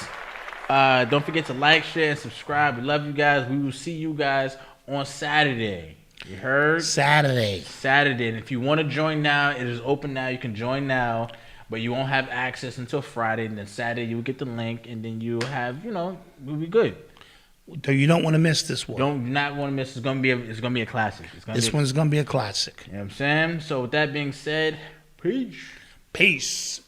don't forget to like, share, and subscribe. We love you guys. We will see you guys on Saturday. You heard? Saturday. And if you want to join now, it is open now. You can join now, but you won't have access until Friday. And then Saturday, you'll get the link, and then you'll have, we'll be good. So you don't want to miss this one. Don't not want to miss. It's gonna be a classic. This one's gonna be a classic. You know what I'm saying? So with that being said, peace.